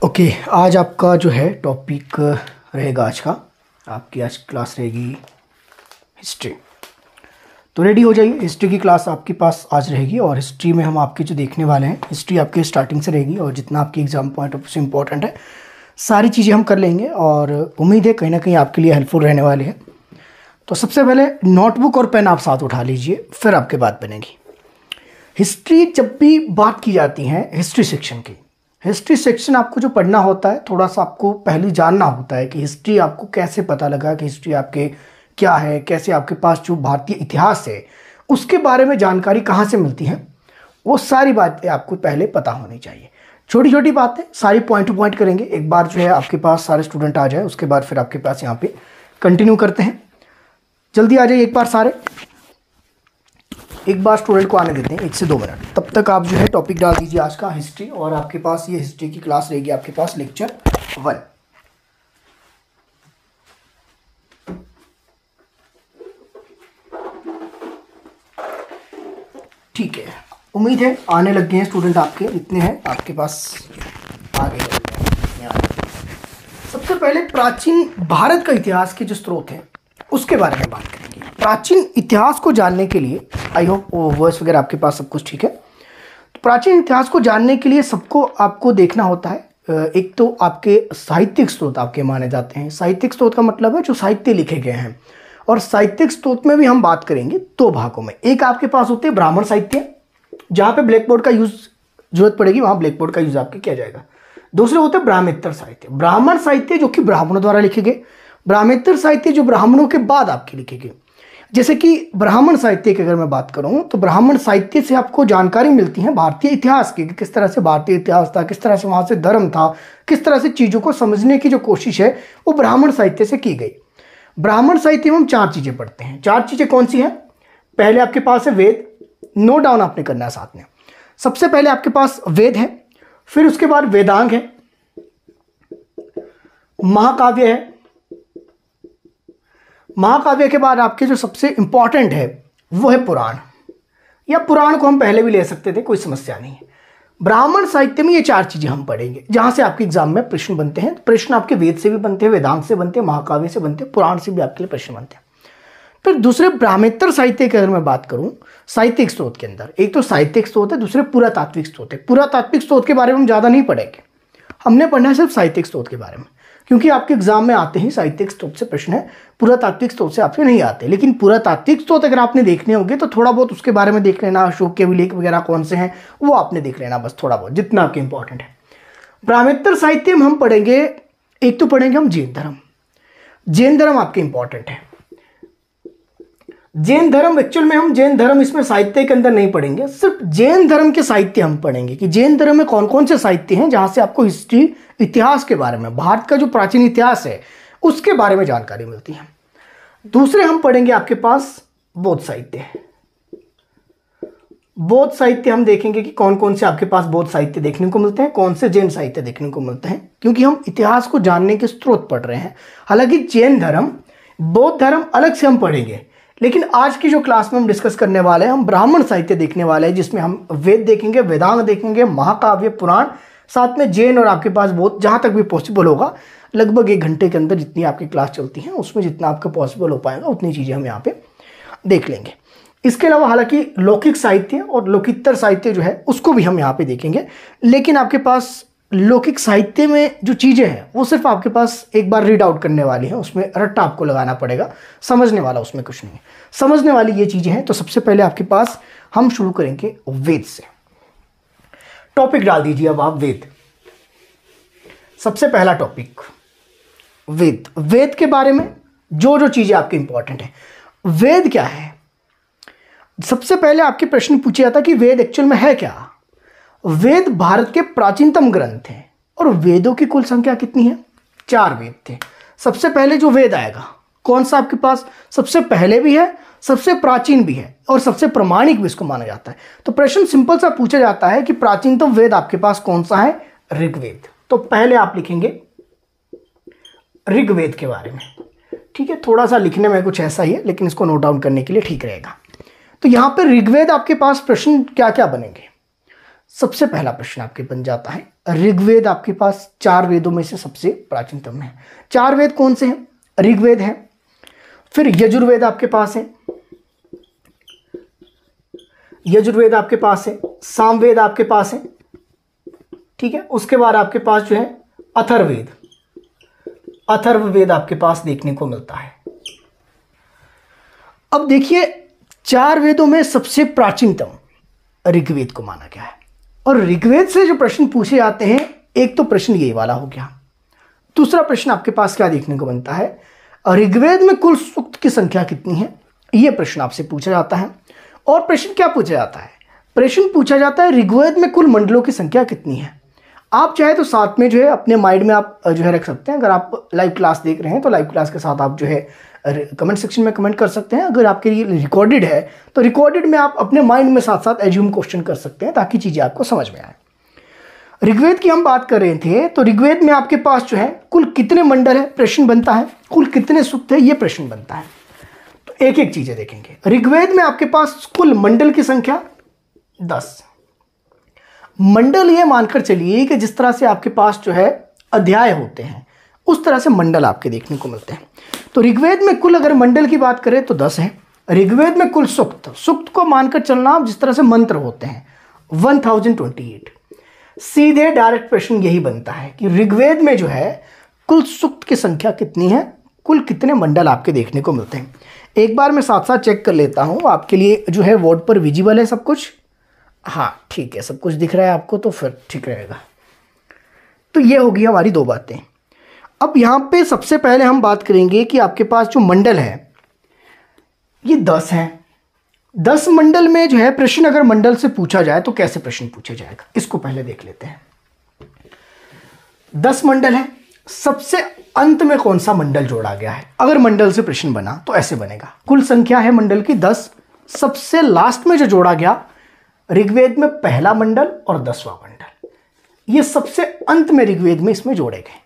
Okay, आज आपका जो है टॉपिक रहेगा आज का, आपकी आज क्लास रहेगी हिस्ट्री। तो रेडी हो जाइए, हिस्ट्री की क्लास आपके पास आज रहेगी। और हिस्ट्री में हम आपके जो देखने वाले हैं, हिस्ट्री आपके स्टार्टिंग से रहेगी और जितना आपकी एग्जाम पॉइंट ऑफ से इम्पोर्टेंट है सारी चीज़ें हम कर लेंगे और उम्मीद है कहीं ना कहीं आपके लिए हेल्पफुल रहने वाली है। तो सबसे पहले नोटबुक और पेन आप साथ उठा लीजिए, फिर आपके बात बनेगी। हिस्ट्री जब भी बात की जाती है हिस्ट्री सेक्शन की, हिस्ट्री सेक्शन आपको जो पढ़ना होता है थोड़ा सा आपको पहले जानना होता है कि हिस्ट्री आपको कैसे पता लगा कि हिस्ट्री आपके क्या है, कैसे आपके पास जो भारतीय इतिहास है उसके बारे में जानकारी कहाँ से मिलती है, वो सारी बातें आपको पहले पता होनी चाहिए। छोटी छोटी बातें सारी पॉइंट टू पॉइंट करेंगे। एक बार जो है आपके पास सारे स्टूडेंट आ जाए, उसके बाद फिर आपके पास यहाँ पे कंटिन्यू करते हैं। जल्दी आ जाइए एक बार सारे, एक बार स्टूडेंट को आने देते हैं 1 से 2 मिनट। तब तक आप जो है टॉपिक डाल दीजिए आज का हिस्ट्री, और आपके पास ये हिस्ट्री की क्लास रहेगी आपके पास लेक्चर 1। ठीक है, उम्मीद है आने लग गए हैं स्टूडेंट आपके, इतने हैं आपके पास आगे। सबसे पहले प्राचीन भारत का इतिहास के जो स्रोत हैं उसके बारे में बात करेंगे। प्राचीन इतिहास को जानने के लिए, आई होप वर्ड्स वगैरह आपके पास सब कुछ ठीक है। तो प्राचीन इतिहास को जानने के लिए सबको आपको देखना होता है, एक तो आपके साहित्यिक स्रोत आपके माने जाते हैं। साहित्यिक स्रोत का मतलब है जो साहित्य लिखे गए हैं, और साहित्यिक स्रोत में भी हम बात करेंगे 2 भागों में। एक आपके पास होते हैं ब्राह्मण साहित्य, जहाँ पे ब्लैक बोर्ड का यूज जरूरत पड़ेगी वहाँ ब्लैक बोर्ड का यूज आपके किया जाएगा। दूसरे होते हैं ब्राह्मणेतर साहित्य। ब्राह्मण साहित्य जो कि ब्राह्मणों द्वारा लिखे गए, ब्राह्मणेतर साहित्य जो ब्राह्मणों के बाद आपके लिखे गए। जैसे कि ब्राह्मण साहित्य की अगर मैं बात करूं तो ब्राह्मण साहित्य से आपको जानकारी मिलती है भारतीय इतिहास की, कि किस तरह से भारतीय इतिहास था, किस तरह से वहां से धर्म था, किस तरह से चीज़ों को समझने की जो कोशिश है वो ब्राह्मण साहित्य से की गई। ब्राह्मण साहित्य में हम 4 चीज़ें पढ़ते हैं। 4 चीज़ें कौन सी हैं? पहले आपके पास है वेद, नोट डाउन आपने करना है साथ में। सबसे पहले आपके पास वेद है, फिर उसके बाद वेदांग है, महाकाव्य है, महाकाव्य के बाद आपके जो सबसे इंपॉर्टेंट है वो है पुराण, या पुराण को हम पहले भी ले सकते थे, कोई समस्या नहीं है। ब्राह्मण साहित्य में ये 4 चीजें हम पढ़ेंगे जहां से आपके एग्जाम में प्रश्न बनते हैं। प्रश्न आपके वेद से भी बनते हैं, वेदांग से बनते हैं, महाकाव्य से बनते हैं, पुराण से भी आपके लिए प्रश्न बनते हैं। फिर दूसरे ब्राह्मणेतर साहित्य की अगर मैं बात करूं, साहित्यिक स्रोत के अंदर एक तो साहित्यिक स्रोत है, दूसरे पुरातात्विक स्रोत है। पुरातात्विक स्रोत के बारे में हम ज्यादा नहीं पढ़ेंगे, हमने पढ़ना है सिर्फ साहित्यिक स्रोत के बारे में, क्योंकि आपके एग्जाम में आते ही साहित्यिक स्रोत से प्रश्न है, पुरातात्विक स्रोत से आपके नहीं आते। लेकिन पुरातात्विक स्रोत अगर आपने देखने होंगे तो थोड़ा बहुत उसके बारे में देख लेना, अशोक के अभिलेख वगैरह कौन से हैं वो आपने देख लेना, बस थोड़ा बहुत जितना आपके इंपॉर्टेंट है। ब्राह्मणेतर साहित्य में हम पढ़ेंगे, एक तो पढ़ेंगे हम जैन धर्म। जैन धर्म आपके इंपॉर्टेंट है। जैन धर्म एक्चुअल में हम जैन धर्म इसमें साहित्य के अंदर नहीं पढ़ेंगे, सिर्फ जैन धर्म के साहित्य हम पढ़ेंगे कि जैन धर्म में कौन कौन से साहित्य हैं जहां से आपको हिस्ट्री, इतिहास के बारे में, भारत का जो प्राचीन इतिहास है उसके बारे में जानकारी मिलती है। दूसरे हम पढ़ेंगे आपके पास बौद्ध साहित्य। बौद्ध साहित्य हम देखेंगे कि कौन कौन से आपके पास बौद्ध साहित्य देखने को मिलते हैं, कौन से जैन साहित्य देखने को मिलते हैं, क्योंकि हम इतिहास को जानने के स्रोत पढ़ रहे हैं। हालांकि जैन धर्म, बौद्ध धर्म अलग से हम पढ़ेंगे, लेकिन आज की जो क्लास में हम डिस्कस करने वाले हैं, हम ब्राह्मण साहित्य देखने वाले हैं, जिसमें हम वेद देखेंगे, वेदांग देखेंगे, महाकाव्य, पुराण, साथ में जैन और आपके पास बौद्ध, जहां तक भी पॉसिबल होगा। लगभग 1 घंटे के अंदर जितनी आपकी क्लास चलती है उसमें जितना आपका पॉसिबल हो पाएगा उतनी चीजें हम यहाँ पे देख लेंगे। इसके अलावा हालांकि लौकिक साहित्य और लौकिकतर साहित्य जो है उसको भी हम यहाँ पे देखेंगे, लेकिन आपके पास लौकिक साहित्य में जो चीजें हैं वो सिर्फ आपके पास एक बार रीड आउट करने वाली है, उसमें रट्टा आपको लगाना पड़ेगा, समझने वाला उसमें कुछ नहीं है। समझने वाली ये चीजें हैं। तो सबसे पहले आपके पास हम शुरू करेंगे वेद से। टॉपिक डाल दीजिए अब आप वेद। सबसे पहला टॉपिक वेद। वेद के बारे में जो जो चीजें आपके इंपॉर्टेंट है। वेद क्या है? सबसे पहले आपके प्रश्न पूछा जाता कि वेद एक्चुअल में है क्या। वेद भारत के प्राचीनतम ग्रंथ हैं, और वेदों की कुल संख्या कितनी है? 4 वेद थे। सबसे पहले जो वेद आएगा कौन सा आपके पास? सबसे पहले भी है, सबसे प्राचीन भी है, और सबसे प्रमाणिक भी इसको माना जाता है। तो प्रश्न सिंपल सा पूछा जाता है कि प्राचीनतम वेद आपके पास कौन सा है? ऋग्वेद। तो पहले आप लिखेंगे ऋग्वेद के बारे में। ठीक है, थोड़ा सा लिखने में कुछ ऐसा ही है, लेकिन इसको नोट डाउन करने के लिए ठीक रहेगा। तो यहां पर ऋग्वेद आपके पास प्रश्न क्या क्या बनेंगे? सबसे पहला प्रश्न आपके बन जाता है ऋग्वेद आपके पास 4 वेदों में से सबसे प्राचीनतम है। 4 वेद कौन से हैं? ऋग्वेद है, फिर यजुर्वेद आपके पास है, यजुर्वेद आपके पास है, सामवेद आपके पास है, ठीक है। उसके बाद आपके पास जो है अथर्ववेद, अथर्ववेद आपके पास देखने को मिलता है। अब देखिए 4 वेदों में सबसे प्राचीनतम ऋग्वेद को माना गया है। और ऋग्वेद से जो प्रश्न पूछे जाते हैं, एक तो प्रश्न यही वाला हो गया। दूसरा प्रश्न आपके पास क्या देखने को बनता है? ऋग्वेद में कुल सूक्त की संख्या कितनी है, यह प्रश्न आपसे पूछा जाता है। और प्रश्न क्या पूछा जाता है? प्रश्न पूछा जाता है ऋग्वेद में कुल मंडलों की संख्या कितनी है। आप चाहे तो साथ में जो है अपने माइंड में आप जो है रख सकते हैं। अगर आप लाइव क्लास देख रहे हैं तो लाइव क्लास के साथ आप जो है कमेंट सेक्शन में कमेंट कर सकते हैं। अगर आपके लिए रिकॉर्डेड है तो रिकॉर्डेड में आप अपने माइंड में साथ साथ एज्यूम क्वेश्चन कर सकते हैं ताकि चीज़ें आपको समझ में आए। ऋग्वेद की हम बात कर रहे थे, तो ऋग्वेद में आपके पास जो है कुल कितने मंडल है प्रश्न बनता है, कुल कितने सूक्त है ये प्रश्न बनता है। तो एक एक चीजें देखेंगे। ऋग्वेद में आपके पास कुल मंडल की संख्या 10। मंडल ये मानकर चलिए कि जिस तरह से आपके पास जो है अध्याय होते हैं उस तरह से मंडल आपके देखने को मिलते हैं। तो ऋग्वेद में कुल अगर मंडल की बात करें तो 10 है। ऋग्वेद में कुल सूक्त, सूक्त को मानकर चलना जिस तरह से मंत्र होते हैं 1028। सीधे डायरेक्ट प्रश्न यही बनता है कि ऋग्वेद में जो है कुल सूक्त की संख्या कितनी है, कुल कितने मंडल आपके देखने को मिलते हैं। एक बार मैं साथ साथ चेक कर लेता हूं आपके लिए जो है बोर्ड पर विजिबल है सब कुछ। हाँ ठीक है, सब कुछ दिख रहा है आपको, तो फिर ठीक रहेगा। तो ये होगी हमारी 2 बातें। अब यहां पे सबसे पहले हम बात करेंगे कि आपके पास जो मंडल है ये 10 है। 10 मंडल में जो है प्रश्न अगर मंडल से पूछा जाए तो कैसे प्रश्न पूछा जाएगा, इसको पहले देख लेते हैं। 10 मंडल है, सबसे अंत में कौन सा मंडल जोड़ा गया है? अगर मंडल से प्रश्न बना तो ऐसे बनेगा, कुल संख्या है मंडल की 10, सबसे लास्ट में जो जोड़ा गया ऋग्वेद में पहला मंडल और 10वां मंडल, ये सबसे अंत में ऋग्वेद में इसमें जोड़े गए।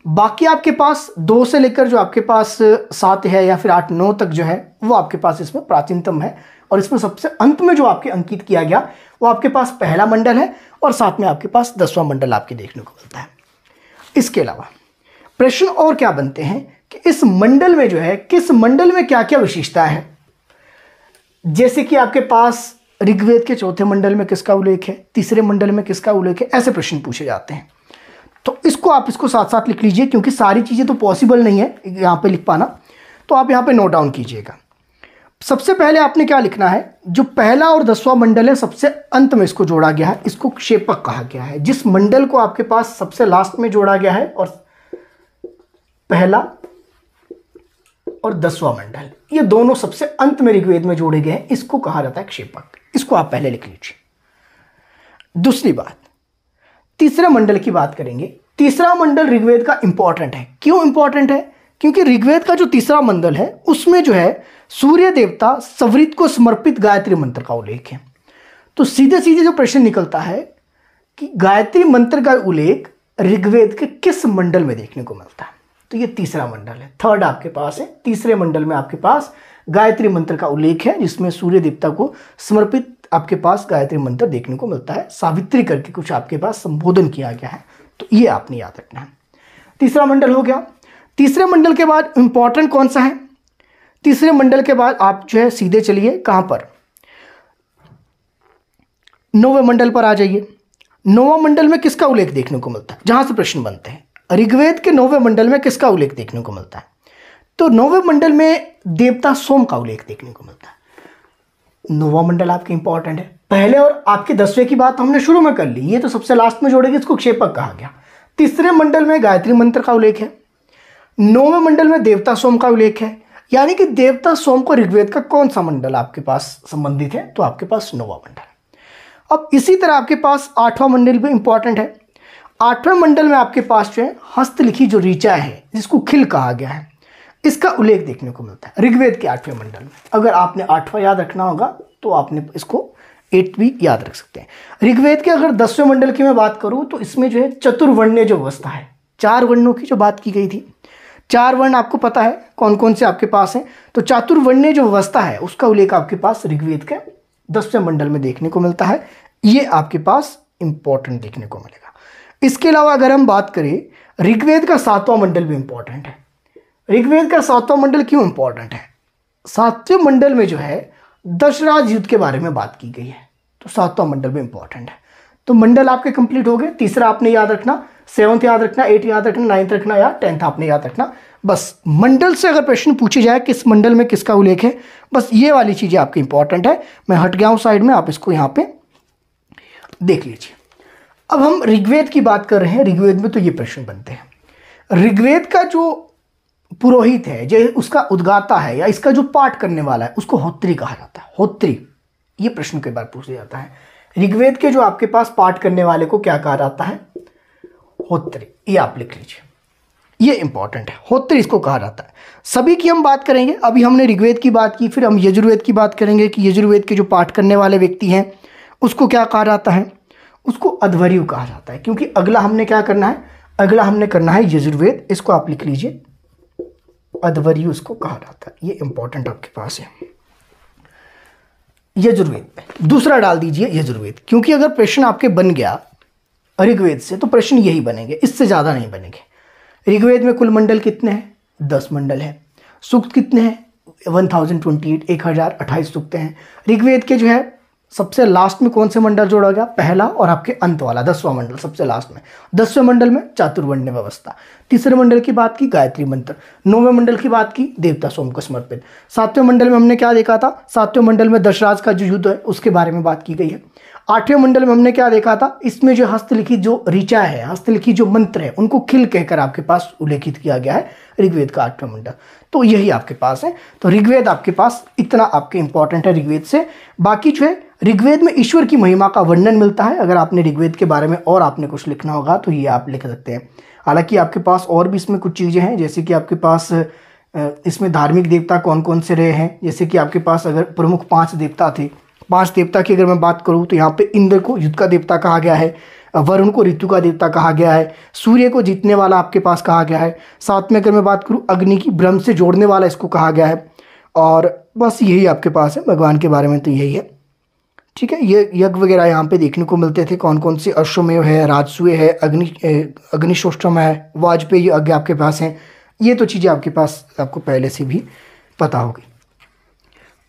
बाकी आपके पास 2 से लेकर जो आपके पास 7 है या फिर 8 9 तक जो है वो आपके पास इसमें प्राचीनतम है। और इसमें सबसे अंत में जो आपके अंकित किया गया वो आपके पास पहला मंडल है और साथ में आपके पास 10वां मंडल आपके देखने को मिलता है। इसके अलावा प्रश्न और क्या बनते हैं कि इस मंडल में जो है किस मंडल में क्या क्या विशेषता है। जैसे कि आपके पास ऋग्वेद के 4थे मंडल में किसका उल्लेख है, 3रे मंडल में किसका उल्लेख है, ऐसे प्रश्न पूछे जाते हैं। तो इसको आप इसको साथ साथ लिख लीजिए, क्योंकि सारी चीजें तो पॉसिबल नहीं है यहां पे लिख पाना, तो आप यहां पे नोट डाउन कीजिएगा। सबसे पहले आपने क्या लिखना है, जो पहला और 10वां मंडल है सबसे अंत में इसको जोड़ा गया है, इसको क्षेपक कहा गया है। जिस मंडल को आपके पास सबसे लास्ट में जोड़ा गया है और पहला और 10वां मंडल ये दोनों सबसे अंत में ऋग्वेद में जोड़े गए हैं, इसको कहा जाता है क्षेपक। इसको आप पहले लिख लीजिए। दूसरी बात, 3रे मंडल की बात करेंगे। 3रा मंडल ऋग्वेद का इंपॉर्टेंट है। क्यों इंपॉर्टेंट है? क्योंकि ऋग्वेद का जो 3रा मंडल है उसमें जो है सूर्य देवता सवरित को समर्पित गायत्री मंत्र का उल्लेख है। तो सीधे सीधे जो प्रश्न निकलता है कि गायत्री मंत्र का उल्लेख ऋग्वेद के किस मंडल में देखने को मिलता है, तो ये 3रा मंडल है। 3rd आपके पास है, 3रे मंडल में आपके पास गायत्री मंत्र का उल्लेख है जिसमें सूर्य देवता को समर्पित आपके पास गायत्री मंत्र देखने को मिलता है। सावित्री करके कुछ आपके पास संबोधन किया गया है, तो ये आपने याद रखना है। 3रा मंडल हो गया। 3रे मंडल के बाद इंपॉर्टेंट कौन सा है? 3रे मंडल के बाद आप जो है सीधे चलिए कहां पर, 9वें मंडल पर आ जाइए। 9वां मंडल में किसका उल्लेख देखने को मिलता है, जहां से प्रश्न बनते हैं। ऋग्वेद के 9वें मंडल में किसका उल्लेख देखने को मिलता है? तो 9वें मंडल में देवता सोम का उल्लेख देखने को मिलता है। 9वां मंडल आपके इंपॉर्टेंट है। पहले और आपके 10वें की बात हमने शुरू में कर ली, ये तो सबसे लास्ट में जोड़ेगी, इसको क्षेपक कहा गया। 3रे मंडल में गायत्री मंत्र का उल्लेख है। 9वें मंडल में देवता सोम का उल्लेख है। यानी कि देवता सोम को ऋग्वेद का कौन सा मंडल आपके पास संबंधित है, तो आपके पास 9वां मंडल। अब इसी तरह आपके पास 8वां मंडल भी इंपॉर्टेंट है। 8वें मंडल में आपके पास जो है हस्तलिखी जो ऋचा है जिसको खिल कहा गया है, इसका उल्लेख देखने को मिलता है ऋग्वेद के 8वें मंडल में। अगर आपने 8वां याद रखना होगा तो आपने इसको 8 भी याद रख सकते हैं। ऋग्वेद के अगर 10वें मंडल की मैं बात करूं तो इसमें जो है चतुर्वर्ण्य जो व्यवस्था है, 4 वर्णों की जो बात की गई थी, 4 वर्ण आपको पता है कौन कौन से आपके पास हैं, तो चातुर्वर्ण्य जो व्यवस्था है उसका उल्लेख आपके पास ऋग्वेद के 10वें मंडल में देखने को मिलता है। ये आपके पास इंपॉर्टेंट देखने को मिलेगा। इसके अलावा अगर हम बात करें ऋग्वेद का 7वां मंडल भी इंपॉर्टेंट है। ऋग्वेद का 7वां मंडल क्यों इंपॉर्टेंट है? 7वें मंडल में जो है दशराज युद्ध के बारे में बात की गई है, तो 7वां मंडल भी इंपॉर्टेंट है। तो मंडल आपके कंप्लीट हो गए। तीसरा आपने याद रखना, 7th याद रखना, 8th याद रखना, 9th रखना या 10th आपने याद रखना। बस मंडल से अगर प्रश्न पूछे जाए किस मंडल में किसका उल्लेख है, बस ये वाली चीजें आपकी इंपॉर्टेंट है। मैं हट गया हूं साइड में, आप इसको यहां पे देख लीजिए। अब हम ऋग्वेद की बात कर रहे हैं। ऋग्वेद में तो ये प्रश्न बनते हैं। ऋग्वेद का जो पुरोहित है, जो उसका उद्गाता है या इसका जो पाठ करने वाला है, उसको होत्री कहा जाता है। होत्री, ये प्रश्न कई बार पूछा जाता है। ऋग्वेद के जो आपके पास पाठ करने वाले को क्या कहा जाता है? होत्री। ये आप लिख लीजिए, ये इंपॉर्टेंट है। होत्री इसको कहा जाता है। सभी की हम बात करेंगे। अभी हमने ऋग्वेद की बात की, फिर हम यजुर्वेद की बात करेंगे कि यजुर्वेद के जो पाठ करने वाले व्यक्ति हैं उसको क्या कहा जाता है? उसको अध्वर्यु कहा जाता है। क्योंकि अगला हमने क्या करना है? अगला हमने करना है यजुर्वेद। इसको आप लिख लीजिए, अध्वर्यु इसको कहा जाता है। ये इंपॉर्टेंट आपके पास है। यजुर्वेद में दूसरा डाल दीजिए यजुर्वेद, क्योंकि अगर प्रश्न आपके बन गया ऋग्वेद से तो प्रश्न यही बनेंगे, इससे ज्यादा नहीं बनेंगे। ऋग्वेद में कुल मंडल कितने हैं? 10 मंडल है। सूक्त कितने हैं? 1028, 1028 सूक्त हैं। ऋग्वेद के जो है सबसे लास्ट में कौन से मंडल जोड़ा गया? पहला और आपके अंत वाला 10वां मंडल सबसे लास्ट में। 10वें मंडल में चातुर्वर्ण्य व्यवस्था। तीसरे मंडल की बात की गायत्री मंत्र। 9वें मंडल की बात की देवता सोम को समर्पित। 7वें मंडल में हमने क्या देखा था? 7वें मंडल में दशराज का जो युद्ध है उसके बारे में बात की गई है। 8वें मंडल में हमने क्या देखा था? इसमें जो हस्तलिखित जो ऋचा है, हस्तलिखित जो मंत्र है, उनको खिल कहकर आपके पास उल्लेखित किया गया है ऋग्वेद का 8वां मंडल। तो यही आपके पास है। तो ऋग्वेद आपके पास इतना आपके इंपॉर्टेंट है ऋग्वेद से। बाकी जो है ऋग्वेद में ईश्वर की महिमा का वर्णन मिलता है। अगर आपने ऋग्वेद के बारे में और आपने कुछ लिखना होगा तो ये आप लिख सकते हैं। हालांकि आपके पास और भी इसमें कुछ चीज़ें हैं, जैसे कि आपके पास इसमें धार्मिक देवता कौन कौन से रहे हैं। जैसे कि आपके पास अगर प्रमुख 5 देवता थे, 5 देवता की अगर मैं बात करूँ तो यहाँ पे इंद्र को युद्ध का देवता कहा गया है, वरुण को ऋतु का देवता कहा गया है, सूर्य को जीतने वाला आपके पास कहा गया है। साथ में अगर मैं बात करूँ अग्नि की ब्रह्म से जोड़ने वाला इसको कहा गया है। और बस यही आपके पास है। भगवान के बारे में तो यही है। ठीक है, ये यज्ञ वगैरह यहाँ पे देखने को मिलते थे। कौन कौन से? अश्वमेव है, राजसूय है, अग्निशोष्टम है, वाजपेयी यज्ञ आपके पास हैं। ये तो चीज़ें आपके पास आपको पहले से भी पता होगी।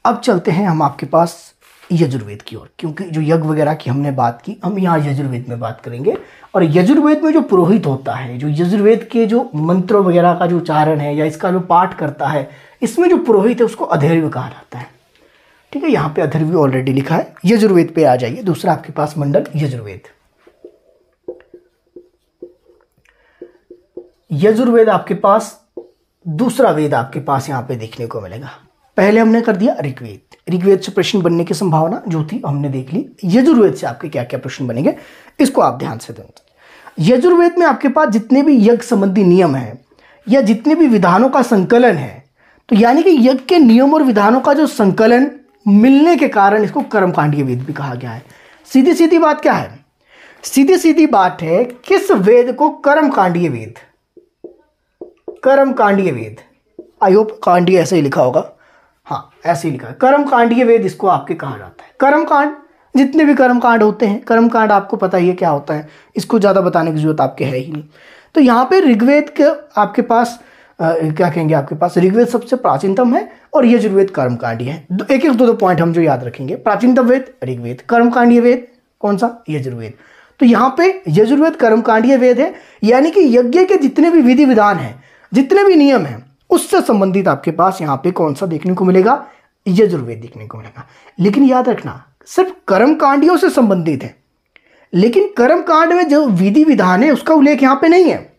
अब चलते हैं हम आपके पास यजुर्वेद की ओर, क्योंकि जो यज्ञ वगैरह की हमने बात की, हम यहाँ यजुर्वेद में बात करेंगे। और यजुर्वेद में जो पुरोहित होता है, जो यजुर्वेद के जो मंत्र वगैरह का जो उच्चारण है या इसका जो पाठ करता है, इसमें जो पुरोहित है उसको अध्वर्यु कहा जाता है। ठीक है, यहाँ पे अध्वर्यु ऑलरेडी लिखा है। यजुर्वेद पे आ जाइए। दूसरा आपके पास मंडल यजुर्वेद। यजुर्वेद आपके पास दूसरा वेद आपके पास यहाँ पे देखने को मिलेगा। पहले हमने कर दिया ऋग्वेद। ऋग्वेद से प्रश्न बनने की संभावना जो थी हमने देख ली। यजुर्वेद से आपके क्या क्या प्रश्न बनेंगे इसको आप ध्यान से दें। यजुर्वेद में आपके पास जितने भी यज्ञ संबंधी नियम है या जितने भी विधानों का संकलन है, तो यानी कि यज्ञ के नियम और विधानों का जो संकलन मिलने के कारण इसको कर्मकांडीय वेद भी कहा गया है। सीधी सीधी बात क्या है? सीधी सीधी बात है, किस वेद को कर्मकांडीय वेद, कर्मकांडीय वेद, आई होप कांडीय ऐसे ही लिखा होगा, हाँ ऐसे ही लिखा है, कर्मकांडीय वेद इसको आपके कहा जाता है। कर्मकांड, जितने भी कर्मकांड होते हैं, कर्मकांड आपको पता ही है क्या होता है, इसको ज़्यादा बताने की जरूरत आपके है ही नहीं। तो यहाँ पे ऋग्वेद के आपके पास क्या कहेंगे, आपके पास ऋग्वेद सबसे प्राचीनतम है और यजुर्वेद कर्मकांडीय है। एक एक दो पॉइंट हम जो याद रखेंगे, प्राचीनतम वेद ऋग्वेद, कर्मकांडीय वेद कौन सा? यजुर्वेद। तो यहाँ पे यजुर्वेद कर्मकांडीय वेद है, यानी कि यज्ञ के जितने भी विधि विधान हैं, जितने भी नियम हैं, उससे संबंधित आपके पास यहाँ पे कौन सा देखने को मिलेगा? यजुर्वेद देखने को मिलेगा। लेकिन याद रखना, सिर्फ कर्मकांडियों से संबंधित है, लेकिन कर्मकांड में जो विधि विधान है उसका उल्लेख यहाँ पे नहीं है,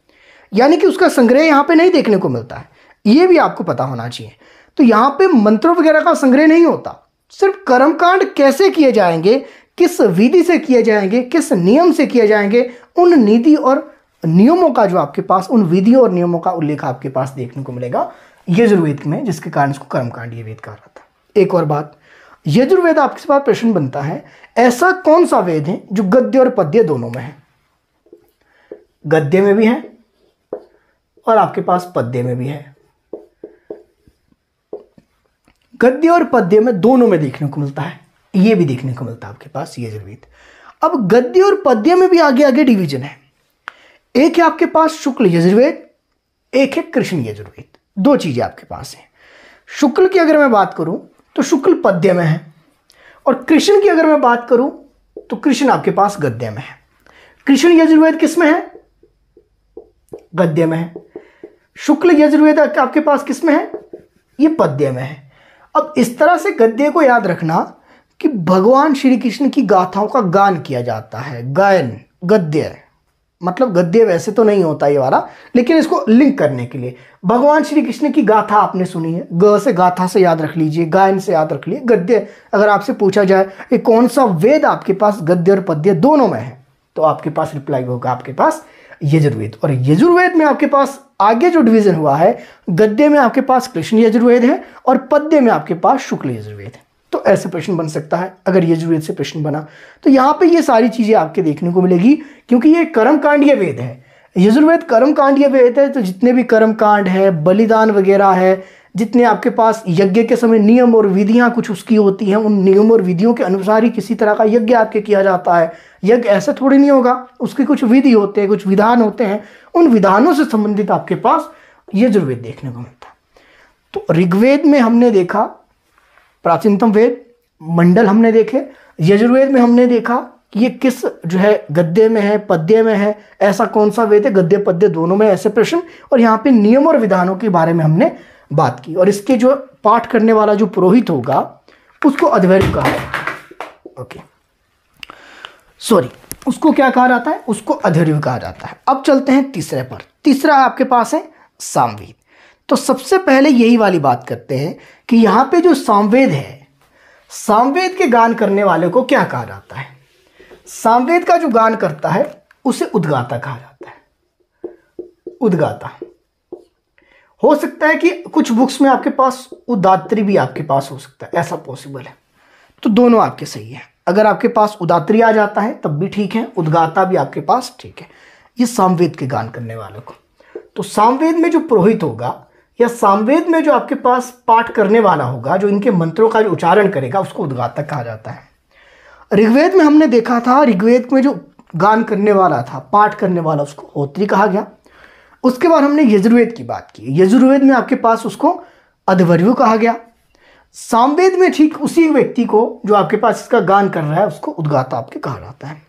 यानी कि उसका संग्रह यहाँ पे नहीं देखने को मिलता है। ये भी आपको पता होना चाहिए। तो यहाँ पे मंत्रों वगैरह का संग्रह नहीं होता, सिर्फ कर्मकांड कैसे किए जाएंगे, किस विधि से किए जाएंगे, किस नियम से किए जाएंगे, उन नीति और नियमों का जो आपके पास, उन विधियों और नियमों का उल्लेख आपके पास देखने को मिलेगा यजुर्वेद में, जिसके कारण इसको कर्मकांडीय वेद कहा जाता है। एक और बात, यजुर्वेद आपके पास प्रश्न बनता है, ऐसा कौन सा वेद है जो गद्य और पद्य दोनों में है? गद्य में भी है और आपके पास पद्य में भी है। गद्य और पद्य में दोनों में देखने को मिलता है, ये भी देखने को मिलता है आपके पास यजुर्वेद। अब गद्य और पद्य में भी आगे आगे डिवीजन है। एक है आपके पास शुक्ल यजुर्वेद, एक है कृष्ण यजुर्वेद। दो चीजें आपके पास हैं। शुक्ल की अगर मैं बात करूं तो शुक्ल पद्य में है, और कृष्ण की अगर मैं बात करूं तो कृष्ण आपके पास गद्य में है। कृष्ण यजुर्वेद किस में है? गद्य में है। शुक्ल यजुर्वेद आपके पास किस में है? ये पद्य में है। अब इस तरह से गद्य को याद रखना कि भगवान श्री कृष्ण की गाथाओं का गान किया जाता है। गायन, गद्य, मतलब गद्य वैसे तो नहीं होता ये वाला, लेकिन इसको लिंक करने के लिए भगवान श्री कृष्ण की गाथा आपने सुनी है, ग से गाथा से याद रख लीजिए, गायन से याद रख लीजिए। गद्य अगर आपसे पूछा जाए कि कौन सा वेद आपके पास गद्य और पद्य दोनों में है, तो आपके पास रिप्लाई होगा आपके पास यजुर्वेद। और यजुर्वेद में आपके पास आगे जो डिवीजन हुआ है, गद्य में आपके पास कृष्ण यजुर्वेद है और पद्य में आपके पास शुक्ल यजुर्वेद है। तो ऐसे प्रश्न बन सकता है अगर यजुर्वेद से प्रश्न बना। तो यहाँ पे ये सारी चीजें आपके देखने को मिलेगी, क्योंकि ये कर्मकांडीय वेद है। यजुर्वेद कर्मकांडीय वेद है, तो जितने भी कर्मकांड है, बलिदान वगैरह है, जितने आपके पास यज्ञ के समय नियम और विधियां कुछ उसकी होती हैं, उन नियम और विधियों के अनुसार ही किसी तरह का यज्ञ आपके किया जाता है। यज्ञ ऐसे थोड़ी नहीं होगा, उसके कुछ विधि होते हैं, कुछ विधान होते हैं, उन विधानों से संबंधित आपके पास यजुर्वेद देखने को मिलता है। तो ऋग्वेद में हमने देखा प्राचीनतम वेद, मंडल हमने देखे। यजुर्वेद में हमने देखा कि ये किस जो है गद्य में है, पद्य में है, ऐसा कौन सा वेद है, गद्य पद्य दोनों में ऐसे प्रश्न। और यहाँ पे नियम और विधानों के बारे में हमने बात की। और इसके जो पाठ करने वाला जो पुरोहित होगा उसको अध्वर्यु कहा जाता है। ओके, सॉरी, उसको क्या कहा जाता है? उसको अध्वर्यु कहा जाता है। अब चलते हैं तीसरे पर। तीसरा आपके पास है सामवेद। तो सबसे पहले यही वाली बात करते हैं कि यहाँ पे जो सामवेद है, सामवेद के गान करने वाले को क्या कहा जाता है? सामवेद का जो गान करता है उसे उद्गाता कहा जाता है। उद्गाता हो सकता है कि कुछ बुक्स में आपके पास उदात्री भी आपके पास हो सकता है, ऐसा पॉसिबल है। तो दोनों आपके सही है। अगर आपके पास उदात्री आ जाता है तब भी ठीक है, उद्गाता भी आपके पास ठीक है। ये सामवेद के गान करने वालों को। तो सामवेद में जो पुरोहित होगा या सामवेद में जो आपके पास पाठ करने वाला होगा, जो इनके मंत्रों का जो उच्चारण करेगा, उसको उद्गाता कहा जाता है। ऋग्वेद में हमने देखा था, ऋग्वेद में जो गान करने वाला था, पाठ करने वाला, उसको होत्री कहा गया। उसके बाद हमने यजुर्वेद की बात की। यजुर्वेद में आपके पास उसको अध्वर्यु कहा गया। सामवेद में ठीक उसी व्यक्ति को जो आपके पास इसका गान कर रहा है उसको उद्गाता आपके कहा जाता है।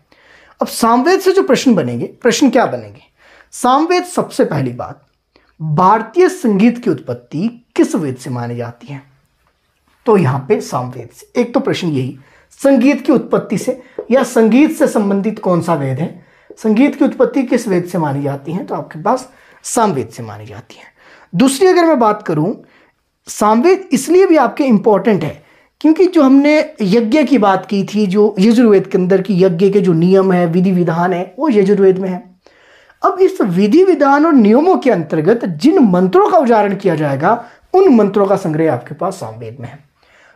अब सामवेद से जो प्रश्न बनेंगे, प्रश्न क्या बनेंगे? सामवेद, सबसे पहली बात, भारतीय संगीत की उत्पत्ति किस वेद से मानी जाती है? तो यहां पे सामवेद से। एक तो प्रश्न यही, संगीत की उत्पत्ति से या संगीत से संबंधित कौन सा वेद है, संगीत की उत्पत्ति किस वेद से मानी जाती है? तो आपके पास सामवेद से मानी जाती है। दूसरी अगर मैं बात करूं, सामवेद इसलिए भी आपके इंपॉर्टेंट है क्योंकि जो हमने यज्ञ की बात की थी, जो यजुर्वेद के अंदर की यज्ञ के जो नियम है, विधि विधान है, वो यजुर्वेद में है। अब इस विधि विधान और नियमों के अंतर्गत जिन मंत्रों का उच्चारण किया जाएगा, उन मंत्रों का संग्रह आपके पास सामवेद में है।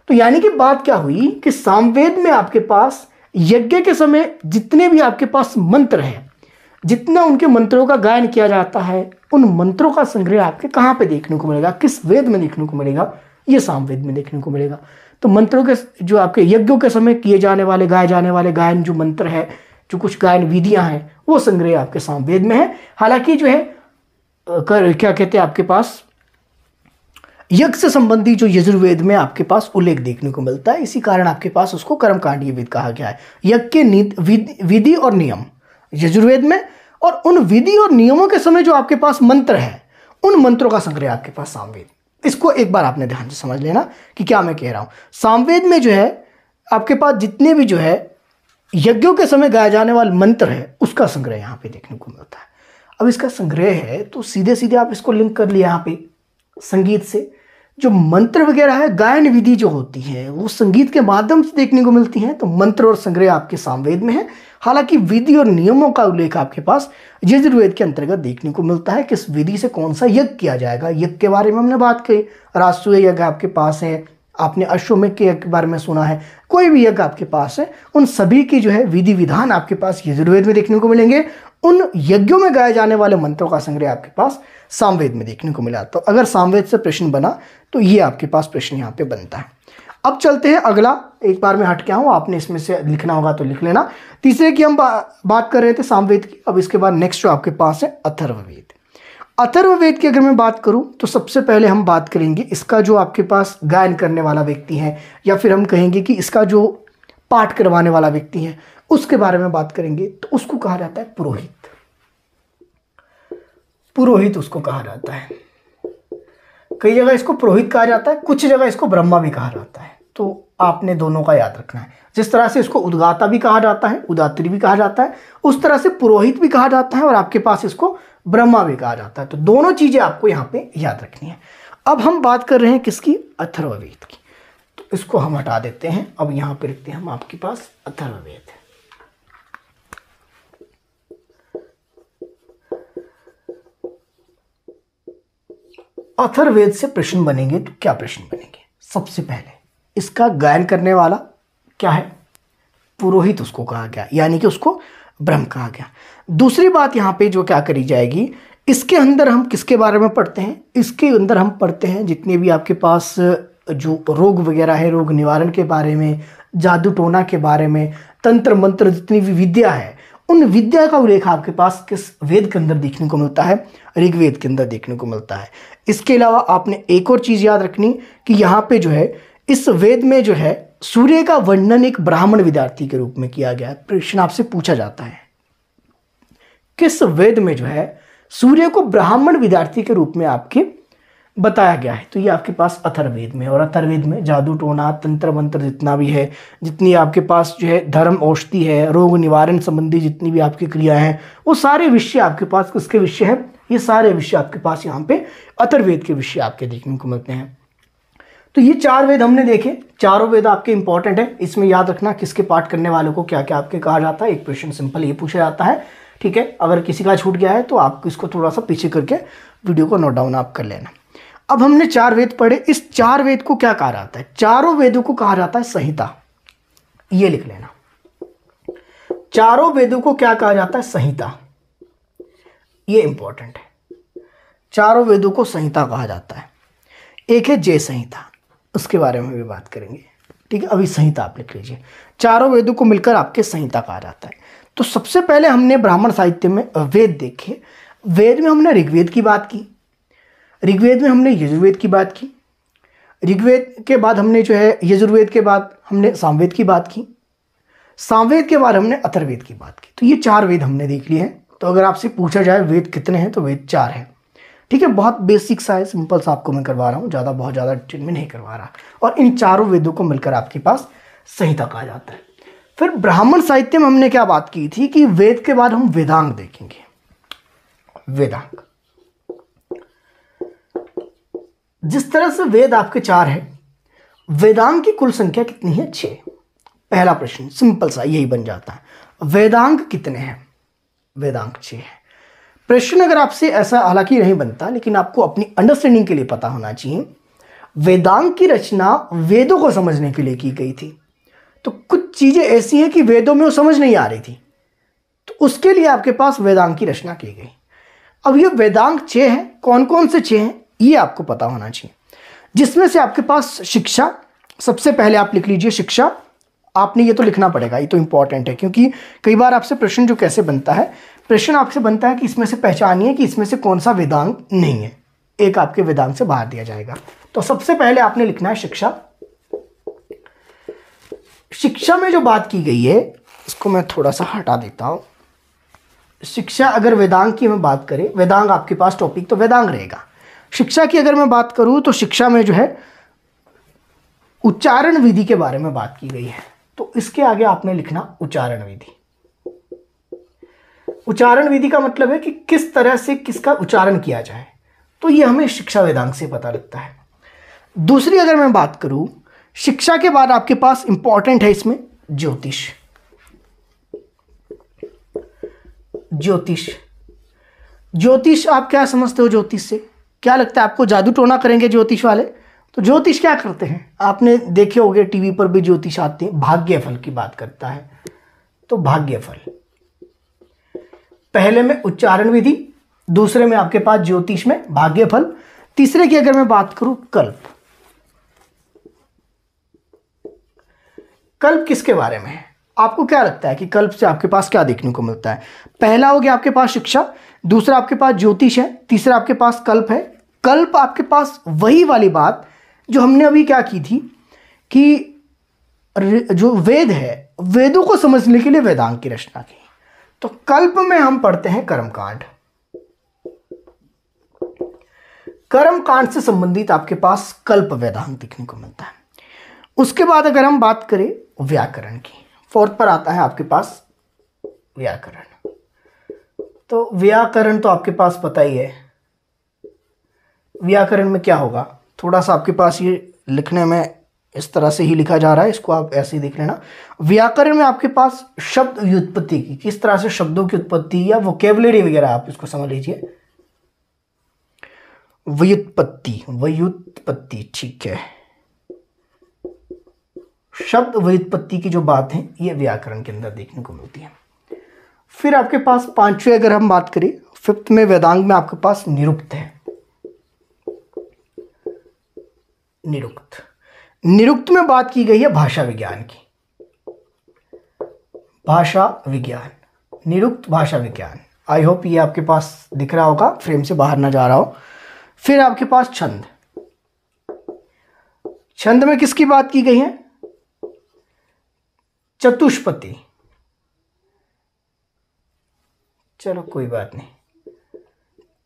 तो यानी कि बात क्या हुई कि सामवेद में आपके पास यज्ञ के समय जितने भी आपके पास मंत्र हैं, जितना उनके मंत्रों का गायन किया जाता है, उन मंत्रों का संग्रह आपके कहाँ पे देखने को मिलेगा, किस वेद में देखने को मिलेगा? ये सामवेद में देखने को मिलेगा। तो मंत्रों के जो आपके यज्ञों के समय किए जाने वाले, गाए जाने वाले गायन जो मंत्र है, जो कुछ गायन विधियां हैं, वो संग्रह आपके सामवेद में है। हालांकि जो है क्या कहते हैं, आपके पास यज्ञ से संबंधी जो यजुर्वेद में आपके पास उल्लेख देखने को मिलता है, इसी कारण आपके पास उसको कर्मकांडीय वेद कहा गया है। यज्ञ के विधि और नियम यजुर्वेद में, और उन विधि और नियमों के समय जो आपके पास मंत्र है, उन मंत्रों का संग्रह आपके पास सामवेद। इसको एक बार आपने ध्यान से समझ लेना कि क्या मैं कह रहा हूं। सामवेद में जो है आपके पास जितने भी जो है यज्ञों के समय गाए जाने वाले मंत्र है, उसका संग्रह यहाँ पे देखने को मिलता है। अब इसका संग्रह है तो सीधे सीधे आप इसको लिंक कर लिया यहाँ पे संगीत से। जो मंत्र वगैरह है, गायन विधि जो होती है, वो संगीत के माध्यम से देखने को मिलती है। तो मंत्र और संग्रह आपके सामवेद में है। हालांकि विधि और नियमों का उल्लेख आपके पास यजुर्वेद के अंतर्गत देखने को मिलता है। किस विधि से कौन सा यज्ञ किया जाएगा, यज्ञ के बारे में हमने बात की। राजसूय यज्ञ आपके पास है, आपने अश्वमेध के यज्ञ के बारे में सुना है, कोई भी यज्ञ आपके पास है, उन सभी की जो है विधि विधान आपके पास यजुर्वेद में देखने को मिलेंगे। उन यज्ञों में गाए जाने वाले मंत्रों का संग्रह आपके पास सामवेद में देखने को मिला। तो अगर सामवेद से प्रश्न बना तो ये आपके पास प्रश्न यहाँ पे बनता है। अब चलते हैं अगला, एक बार मैं हट के आऊँ, आपने इसमें से लिखना होगा तो लिख लेना। तीसरे की हम बात कर रहे थे सामवेद की। अब इसके बाद नेक्स्ट जो आपके पास है अथर्ववेद। अथर्ववेद की अगर मैं बात करूं तो सबसे पहले हम बात करेंगे इसका जो आपके पास गायन करने वाला व्यक्ति है, या फिर हम कहेंगे कि इसका जो पाठ करवाने वाला व्यक्ति है, उसके बारे में बात करेंगे। तो उसको कहा जाता है पुरोहित। पुरोहित उसको कहा जाता है। कई जगह इसको पुरोहित कहा जाता है, कुछ जगह इसको ब्रह्मा भी कहा जाता है। तो आपने दोनों का याद रखना है। जिस तरह से इसको उद्गाता भी कहा जाता है, उदात्री भी कहा जाता है, उस तरह से पुरोहित भी कहा जाता है, और आपके पास इसको ब्रह्मा भी कहा जाता है। तो दोनों चीजें आपको यहाँ पे याद रखनी है। अब हम बात कर रहे हैं किसकी? अथर्ववेद की। तो इसको हम हटा देते हैं। अब यहाँ पे लिखते हैं हम आपके पास अथर्ववेद। अथर्ववेद से प्रश्न बनेंगे तो क्या प्रश्न बनेंगे? सबसे पहले इसका गायन करने वाला क्या है? पुरोहित उसको कहा गया, यानी कि उसको ब्रह्म कहा गया। दूसरी बात यहाँ पे जो क्या करी जाएगी, इसके अंदर हम किसके बारे में पढ़ते हैं? इसके अंदर हम पढ़ते हैं जितने भी आपके पास जो रोग वगैरह है, रोग निवारण के बारे में, जादू टोना के बारे में, तंत्र मंत्र, जितनी भी विद्या है, उन विद्या का उल्लेख आपके पास किस वेद के अंदर देखने को मिलता है? ऋग्वेद के अंदर देखने को मिलता है। इसके अलावा आपने एक और चीज याद रखनी कि यहाँ पे जो है इस वेद में जो है सूर्य का वर्णन एक ब्राह्मण विद्यार्थी के रूप में किया गया है। प्रश्न आपसे पूछा जाता है किस वेद में जो है सूर्य को ब्राह्मण विद्यार्थी के रूप में आपके बताया गया है? तो ये आपके पास अथर्ववेद में। और अथर्ववेद में जादू टोना, तंत्र मंत्र जितना भी है, जितनी आपके पास जो है धर्म औषधि है, रोग निवारण संबंधी जितनी भी आपकी क्रिया हैं, वो सारे विषय आपके पास किसके विषय हैं? ये सारे विषय आपके पास यहाँ पे अथर्ववेद के विषय आपके देखने को मिलते हैं। तो ये 4 वेद हमने देखे। चारों वेद आपके इंपॉर्टेंट है। इसमें याद रखना किसके पाठ करने वालों को क्या क्या आपके कहा जाता है। एक क्वेश्चन सिंपल ये पूछा जाता है, ठीक है। अगर किसी का छूट गया है तो आप इसको थोड़ा सा पीछे करके वीडियो को नोट डाउन आप कर लेना। अब हमने 4 वेद पढ़े। इस 4 वेद को क्या कहा जाता है? चारों वेदों को कहा जाता है संहिता। ये लिख लेना, चारों वेदों को क्या कहा जाता है? संहिता। ये इंपॉर्टेंट है। चारों वेदों को संहिता कहा जाता है। एक है जय संहिता, उसके बारे में भी बात करेंगे, ठीक है। अभी संहिता आप लिख लीजिए। चारों वेदों को मिलकर आपके संहिता कहा जाता है। तो सबसे पहले हमने ब्राह्मण साहित्य में वेद देखे। वेद में हमने ऋग्वेद की बात की, ऋग्वेद में हमने यजुर्वेद की बात की, ऋग्वेद के बाद हमने जो है यजुर्वेद के बाद हमने सामवेद की बात की, सामवेद के बाद हमने अथर्ववेद की बात की। तो ये 4 वेद हमने देख लिए हैं। तो अगर आपसे पूछा जाए वेद कितने हैं, तो वेद 4 हैं, ठीक है। बहुत बेसिक सा है, सिंपल सा आपको मैं करवा रहा हूँ, बहुत ज़्यादा डिटेल में नहीं करवा रहा। और इन चारों वेदों को मिलकर आपके पास संहिता कहा जाता है। फिर ब्राह्मण साहित्य में हमने क्या बात की थी कि वेद के बाद हम वेदांग देखेंगे। वेदांग, जिस तरह से वेद आपके 4 है, वेदांग की कुल संख्या कितनी है? 6। पहला प्रश्न सिंपल सा यही बन जाता है, वेदांग कितने हैं? वेदांग 6 है। प्रश्न अगर आपसे ऐसा हालांकि नहीं बनता, लेकिन आपको अपनी अंडरस्टैंडिंग के लिए पता होना चाहिए, वेदांग की रचना वेदों को समझने के लिए की गई थी। तो कुछ चीजें ऐसी हैं कि वेदों में वो समझ नहीं आ रही थी, तो उसके लिए आपके पास वेदांग की रचना की गई। अब ये वेदांग 6 है। कौन कौन से 6 हैं ये आपको पता होना चाहिए, जिसमें से आपके पास शिक्षा, सबसे पहले आप लिख लीजिए शिक्षा। आपने ये तो लिखना पड़ेगा, ये तो इंपॉर्टेंट है, क्योंकि कई बार आपसे प्रश्न जो कैसे बनता है, प्रश्न आपसे बनता है कि इसमें से पहचानिए कि इसमें से कौन सा वेदांग नहीं है, एक आपके वेदांग से बाहर दिया जाएगा। तो सबसे पहले आपने लिखना है शिक्षा। शिक्षा में जो बात की गई है, इसको मैं थोड़ा सा हटा देता हूं। शिक्षा, अगर वेदांग की मैं बात करें, वेदांग आपके पास टॉपिक तो वेदांग रहेगा। शिक्षा की अगर मैं बात करूं तो शिक्षा में जो है उच्चारण विधि के बारे में बात की गई है। तो इसके आगे आपने लिखना उच्चारण विधि। उच्चारण विधि का मतलब है कि किस तरह से किसका उच्चारण किया जाए, तो ये हमें शिक्षा वेदांग से पता लगता है। दूसरी अगर मैं बात करूं, शिक्षा के बाद आपके पास इंपॉर्टेंट है इसमें ज्योतिष। ज्योतिष, ज्योतिष आप क्या समझते हो? ज्योतिष से क्या लगता है आपको? जादू टोना करेंगे ज्योतिष वाले? तो ज्योतिष क्या करते हैं? आपने देखे होंगे टीवी पर भी ज्योतिष आते हैं, भाग्यफल की बात करता है। तो भाग्यफल, पहले में उच्चारण विधि, दूसरे में आपके पास ज्योतिष में भाग्यफल, तीसरे की अगर मैं बात करूं कल्प। कल्प किसके बारे में है? आपको क्या लगता है कि कल्प से आपके पास क्या देखने को मिलता है? पहला हो गया आपके पास शिक्षा, दूसरा आपके पास ज्योतिष है, तीसरा आपके पास कल्प है। कल्प आपके पास वही वाली बात जो हमने अभी क्या की थी कि जो वेद है, वेदों को समझने के लिए वेदांग की रचना की। तो कल्प में हम पढ़ते हैं कर्मकांड। कर्मकांड से संबंधित आपके पास कल्प वेदांग देखने को मिलता है। उसके बाद अगर हम बात करें व्याकरण की, फोर्थ पर आता है आपके पास व्याकरण। तो व्याकरण तो आपके पास पता ही है, व्याकरण में क्या होगा, थोड़ा सा आपके पास ये लिखने में इस तरह से ही लिखा जा रहा है, इसको आप ऐसे ही देख लेना। व्याकरण में आपके पास शब्द व्युत्पत्ति की, किस तरह से शब्दों की उत्पत्ति या वोकेबुलरी वगैरह आप इसको समझ लीजिए। व्युत्पत्ति, व्युत्पत्ति, ठीक है, शब्द व्युत्पत्ति की जो बात है ये व्याकरण के अंदर देखने को मिलती है। फिर आपके पास पांचवें अगर हम बात करें, फिफ्थ में वेदांग में आपके पास निरुक्त है। निरुक्त, निरुक्त में बात की गई है भाषा विज्ञान की। भाषा विज्ञान, निरुक्त भाषा विज्ञान। आई होप ये आपके पास दिख रहा होगा, फ्रेम से बाहर ना जा रहा हो। फिर आपके पास छंद, छंद में किसकी बात की गई है? चतुष्पदी, चलो कोई बात नहीं,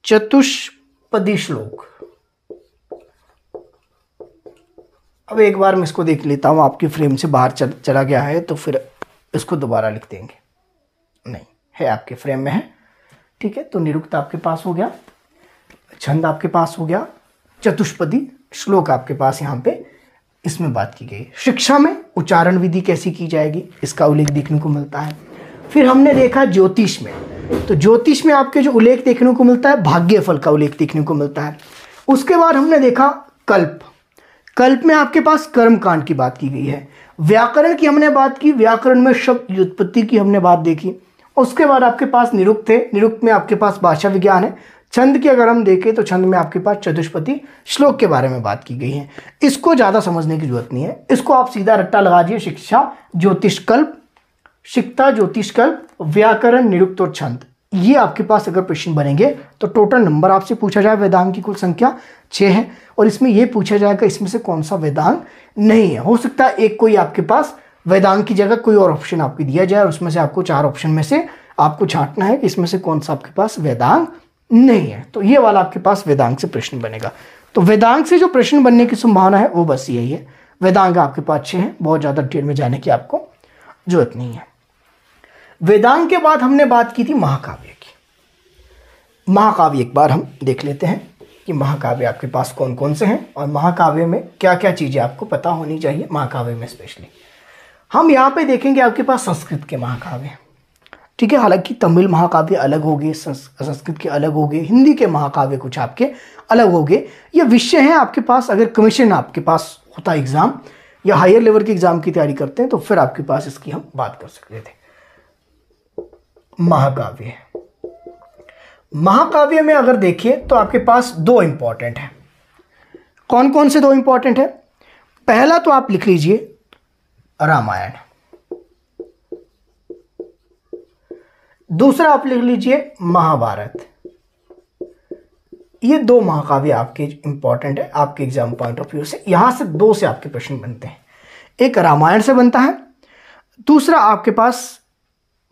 चतुष्पदी श्लोक। अब एक बार मैं इसको देख लेता हूँ, आपकी फ्रेम से बाहर चला गया है तो फिर इसको दोबारा लिख देंगे। नहीं है, आपके फ्रेम में है, ठीक है। तो निरुक्त आपके पास हो गया, छंद आपके पास हो गया, चतुष्पदी श्लोक आपके पास यहाँ पे इसमें बात की गई। शिक्षा में उच्चारण विधि कैसी की जाएगी, इसका उल्लेख देखने को मिलता है। फिर हमने देखा ज्योतिष में, तो ज्योतिष में आपके जो उल्लेख देखने को मिलता है, भाग्यफल का उल्लेख देखने को मिलता है। उसके बाद हमने देखा कल्प, कल्प में आपके पास कर्मकांड की बात की गई है। व्याकरण की हमने बात की, व्याकरण में शब्द व्युत्पत्ति की हमने बात देखी। उसके बाद आपके पास निरुक्त है, निरुक्त में आपके पास भाषा विज्ञान है। छंद की अगर हम देखें तो छंद में आपके पास चतुष्पदी श्लोक के बारे में बात की गई है। इसको ज़्यादा समझने की जरूरत नहीं है, इसको आप सीधा रट्टा लगा दीजिए, शिक्षा ज्योतिष कल्प, शिक्षा ज्योतिष कल्प, व्याकरण, निरुक्त और छंद। ये आपके पास अगर प्रश्न बनेंगे तो टोटल नंबर आपसे पूछा जाए, वेदांग की कुल संख्या 6 है, और इसमें यह पूछा जाएगा इसमें से कौन सा वेदांग नहीं है। हो सकता है एक कोई आपके पास वेदांग की जगह कोई और ऑप्शन आपको दिया जाए और उसमें से आपको 4 ऑप्शन में से आपको छांटना है कि इसमें से कौन सा आपके पास वेदांग नहीं है। तो ये वाला आपके पास वेदांग से प्रश्न बनेगा। तो वेदांग से जो प्रश्न बनने की संभावना है वो बस यही है। वेदांग आपके पास 6 है, बहुत ज़्यादा डिटेल में जाने की आपको जरूरत नहीं है। वेदांग के बाद हमने बात की थी महाकाव्य की। महाकाव्य एक बार हम देख लेते हैं कि महाकाव्य आपके पास कौन कौन से हैं और महाकाव्य में क्या क्या चीज़ें आपको पता होनी चाहिए। महाकाव्य में स्पेशली हम यहाँ पे देखेंगे आपके पास संस्कृत के महाकाव्य, ठीक है। हालांकि तमिल महाकाव्य अलग हो गए, संस्कृत के अलग हो गए, हिंदी के महाकाव्य कुछ आपके अलग हो गए। ये विषय है आपके पास। अगर कमीशन आपके पास होता एग्जाम या हायर लेवल के एग्जाम की तैयारी करते हैं तो फिर आपके पास इसकी हम बात कर सकते थे। महाकाव्य, महाकाव्य में अगर देखिए तो आपके पास 2 इंपॉर्टेंट है। कौन कौन से 2 इंपॉर्टेंट है? पहला तो आप लिख लीजिए रामायण, दूसरा आप लिख लीजिए महाभारत। ये 2 महाकाव्य आपके इंपॉर्टेंट है आपके एग्जाम पॉइंट ऑफ व्यू से। यहां से 2 से आपके प्रश्न बनते हैं, एक रामायण से बनता है, दूसरा आपके पास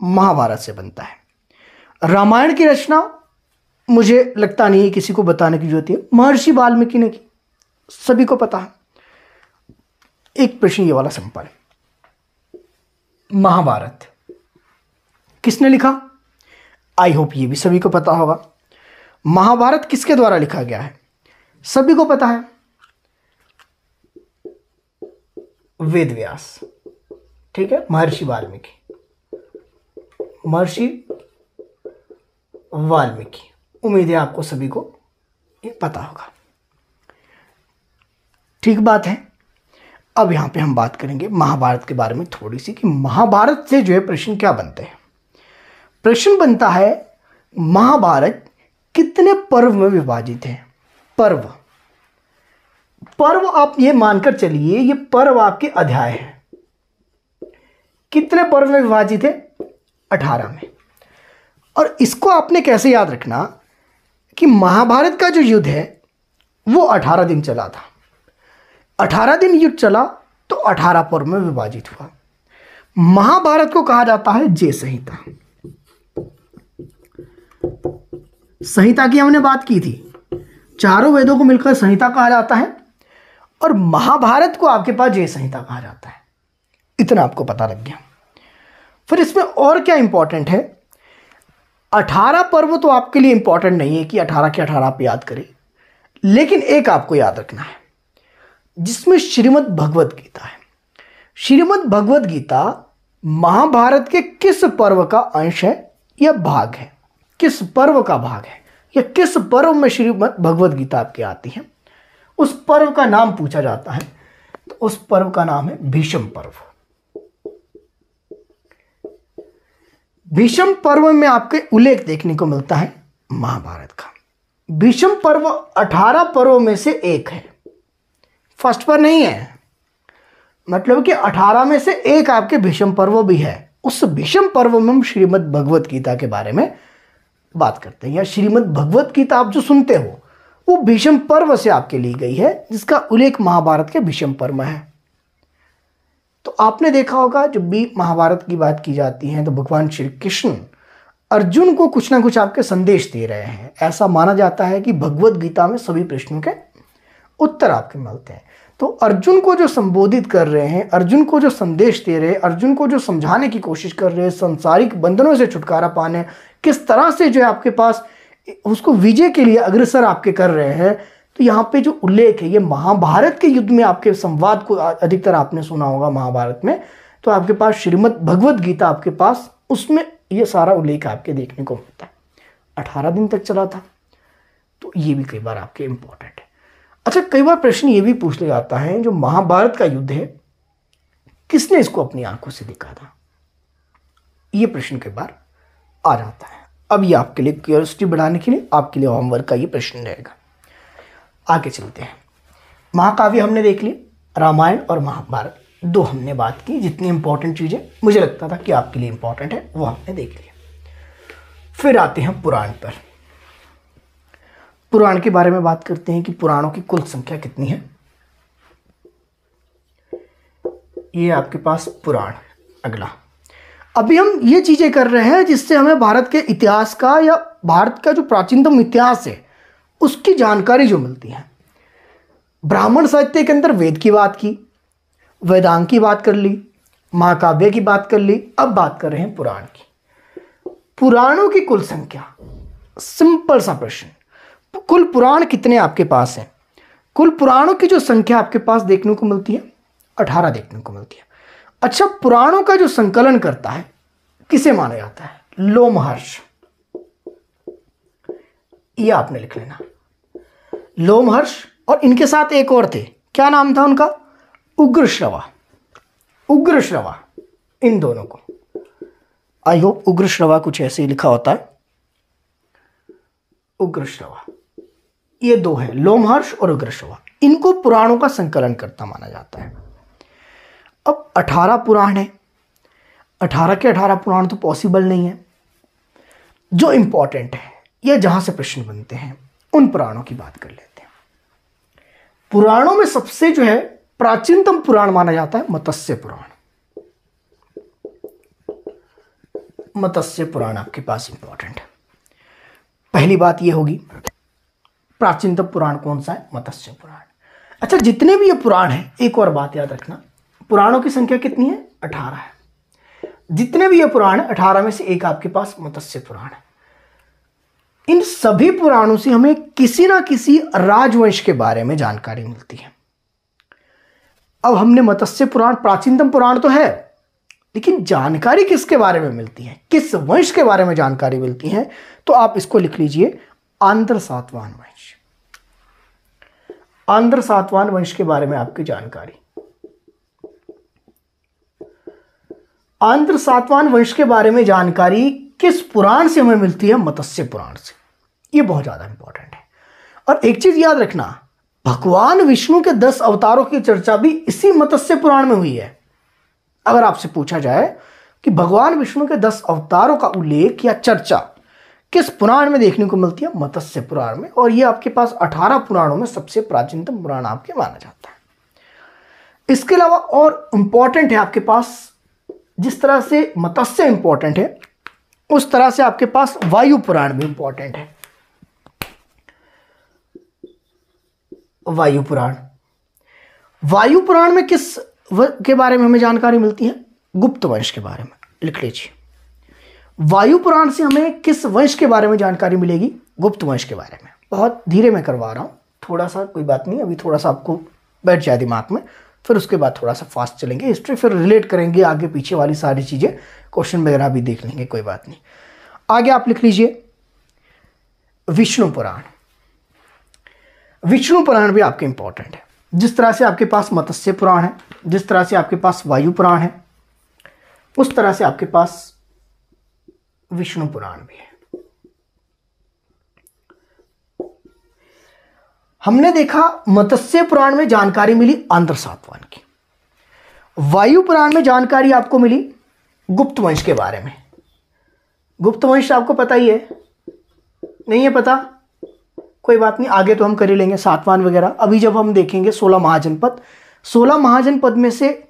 महाभारत से बनता है। रामायण की रचना मुझे लगता नहीं है किसी को बताने की जरूरत है, महर्षि वाल्मीकि ने की, सभी को पता है। एक प्रश्न ये वाला सिंपल। महाभारत किसने लिखा? आई होप ये भी सभी को पता होगा। महाभारत किसके द्वारा लिखा गया है? सभी को पता है, वेद व्यास, ठीक है, महर्षि वाल्मीकि, महर्षि वाल्मीकि। उम्मीद है आपको सभी को ये पता होगा, ठीक बात है। अब यहां पे हम बात करेंगे महाभारत के बारे में थोड़ी सी कि महाभारत से जो है प्रश्न क्या बनते हैं। प्रश्न बनता है महाभारत कितने पर्व में विभाजित है? पर्व, पर्व आप ये मानकर चलिए ये पर्व आपके अध्याय है। कितने पर्व में विभाजित है? 18 में। और इसको आपने कैसे याद रखना कि महाभारत का जो युद्ध है वो 18 दिन चला था। 18 दिन युद्ध चला तो 18 पर्व में विभाजित हुआ। महाभारत को कहा जाता है जय संहिता। संहिता की हमने बात की थी, चारों वेदों को मिलकर संहिता कहा जाता है और महाभारत को आपके पास जय संहिता कहा जाता है। इतना आपको पता लग गया। फिर इसमें और क्या इंपॉर्टेंट है? 18 पर्व तो आपके लिए इंपॉर्टेंट नहीं है कि 18 के 18 आप याद करें, लेकिन एक आपको याद रखना है जिसमें श्रीमद् भगवत गीता है। श्रीमद् भगवत गीता महाभारत के किस पर्व का अंश है या भाग है? किस पर्व का भाग है या किस पर्व में श्रीमद् भगवत गीता आपकी आती है? उस पर्व का नाम पूछा जाता है तो उस पर्व का नाम है भीष्म पर्व। भीष्म पर्व में आपके उल्लेख देखने को मिलता है महाभारत का। भीष्म पर्व 18 पर्वों में से एक है, फर्स्ट पर नहीं है। मतलब कि 18 में से एक आपके भीष्म पर्व भी है। उस भीष्म पर्व में हम श्रीमद् भगवत गीता के बारे में बात करते हैं, या श्रीमद् भगवत गीता आप जो सुनते हो वो भीष्म पर्व से आपके ली गई है, जिसका उल्लेख महाभारत के भीष्म पर्व में है। तो आपने देखा होगा जब भी महाभारत की बात की जाती है तो भगवान श्री कृष्ण अर्जुन को कुछ ना कुछ आपके संदेश दे रहे हैं। ऐसा माना जाता है कि भगवत गीता में सभी प्रश्नों के उत्तर आपके मिलते हैं। तो अर्जुन को जो संबोधित कर रहे हैं, अर्जुन को जो संदेश दे रहे हैं, अर्जुन को जो समझाने की कोशिश कर रहे हैं, सांसारिक बंधनों से छुटकारा पाने, किस तरह से जो है आपके पास उसको विजय के लिए अग्रसर आपके कर रहे हैं। तो यहाँ पे जो उल्लेख है ये महाभारत के युद्ध में आपके संवाद को अधिकतर आपने सुना होगा महाभारत में। तो आपके पास श्रीमद् भगवत गीता आपके पास, उसमें ये सारा उल्लेख आपके देखने को मिलता है। 18 दिन तक चला था, तो ये भी कई बार आपके इंपॉर्टेंट है। अच्छा, कई बार प्रश्न ये भी पूछ लिया जाता है जो महाभारत का युद्ध है किसने इसको अपनी आंखों से देखा था? ये प्रश्न कई बार आ जाता है। अब ये आपके लिए क्यूरियोसिटी बढ़ाने के लिए आपके लिए होमवर्क का ये प्रश्न रहेगा। आगे चलते हैं। महाकाव्य हमने देख लिए, रामायण और महाभारत दो हमने बात की। जितनी इंपॉर्टेंट चीज़ें मुझे लगता था कि आपके लिए इंपॉर्टेंट है वो हमने देख लिया। फिर आते हैं पुराण पर। पुराण के बारे में बात करते हैं कि पुराणों की कुल संख्या कितनी है। ये आपके पास पुराण। अगला, अभी हम ये चीजें कर रहे हैं जिससे हमें भारत के इतिहास का या भारत का जो प्राचीनतम इतिहास है उसकी जानकारी जो मिलती है। ब्राह्मण साहित्य के अंदर वेद की बात की, वेदांग की बात कर ली, महाकाव्य की बात कर ली। अब बात कर रहे हैं पुराण की। पुराणों की कुल संख्या, सिंपल सा प्रश्न, कुल पुराण कितने आपके पास हैं? कुल पुराणों की जो संख्या आपके पास देखने को मिलती है 18 देखने को मिलती है। अच्छा, पुराणों का जो संकलन करता है किसे माना जाता है? लोमहर्ष। ये आपने लिख लेना, लोमहर्ष। और इनके साथ एक और थे, क्या नाम था उनका? उग्रश्रवा। उग्रश्रवा, इन दोनों को आई होप उग्रश्रवा कुछ ऐसे ही लिखा होता है, उग्रश्रवा। ये दो हैं, लोमहर्ष और उग्रश्रवा। इनको पुराणों का संकलन करता माना जाता है। अब 18 पुराण है, 18 के 18 पुराण तो पॉसिबल नहीं है। जो इंपॉर्टेंट है या जहां से प्रश्न बनते हैं उन पुराणों की बात कर लेते हैं। पुराणों में सबसे जो है प्राचीनतम पुराण माना जाता है मत्स्य पुराण। मत्स्य पुराण आपके पास इंपॉर्टेंट है। पहली बात यह होगी प्राचीनतम पुराण कौन सा है? मत्स्य पुराण। अच्छा, जितने भी ये पुराण हैं, एक और बात याद रखना, पुराणों की संख्या कितनी है? 18 है। जितने भी ये पुराण है 18 में से एक आपके पास मत्स्य पुराण है। इन सभी पुराणों से हमें किसी ना किसी राजवंश के बारे में जानकारी मिलती है। अब हमने मत्स्य पुराण, प्राचीनतम पुराण तो है, लेकिन जानकारी किसके बारे में मिलती है, किस वंश के बारे में जानकारी मिलती है? तो आप इसको लिख लीजिए, आंध्र सातवाहन वंश। आंध्र सातवाहन वंश के बारे में आपकी जानकारी। आंध्र सातवाहन वंश के बारे में जानकारी किस पुराण से हमें मिलती है? मत्स्य पुराण से। ये बहुत ज्यादा इंपॉर्टेंट है। और एक चीज याद रखना, भगवान विष्णु के 10 अवतारों की चर्चा भी इसी मत्स्य पुराण में हुई है। अगर आपसे पूछा जाए कि भगवान विष्णु के 10 अवतारों का उल्लेख या चर्चा किस पुराण में देखने को मिलती है? मत्स्य पुराण में। और ये आपके पास 18 पुराणों में सबसे प्राचीनतम पुराण आपके माना जाता है। इसके अलावा और इंपॉर्टेंट है आपके पास, जिस तरह से मत्स्य इंपॉर्टेंट है उस तरह से आपके पास वायु पुराण भी इंपॉर्टेंट है। वायु पुराण, वायु पुराण में किस के बारे में हमें जानकारी मिलती है? गुप्त वंश के बारे में। लिख लीजिए, वायु पुराण से हमें किस वंश के बारे में जानकारी मिलेगी? गुप्त वंश के बारे में। बहुत धीरे में करवा रहा हूं, थोड़ा सा, कोई बात नहीं, अभी थोड़ा सा आपको बैठ जाए दिमाग में, फिर उसके बाद थोड़ा सा फास्ट चलेंगे हिस्ट्री, फिर रिलेट करेंगे आगे पीछे वाली सारी चीजें, क्वेश्चन वगैरह भी देख लेंगे, कोई बात नहीं। आगे आप लिख लीजिए विष्णु पुराण। विष्णु पुराण भी आपके इंपॉर्टेंट है। जिस तरह से आपके पास मत्स्य पुराण है, जिस तरह से आपके पास वायु पुराण है, उस तरह से आपके पास विष्णु पुराण भी है। हमने देखा मत्स्य पुराण में जानकारी मिली आंध्र सातवाहन की, वायु पुराण में जानकारी आपको मिली गुप्त वंश के बारे में। गुप्त वंश आपको पता ही है, नहीं है पता? कोई बात नहीं, आगे तो हम कर ही लेंगे सातवाहन वगैरह। अभी जब हम देखेंगे 16 महाजनपद, 16 महाजनपद में से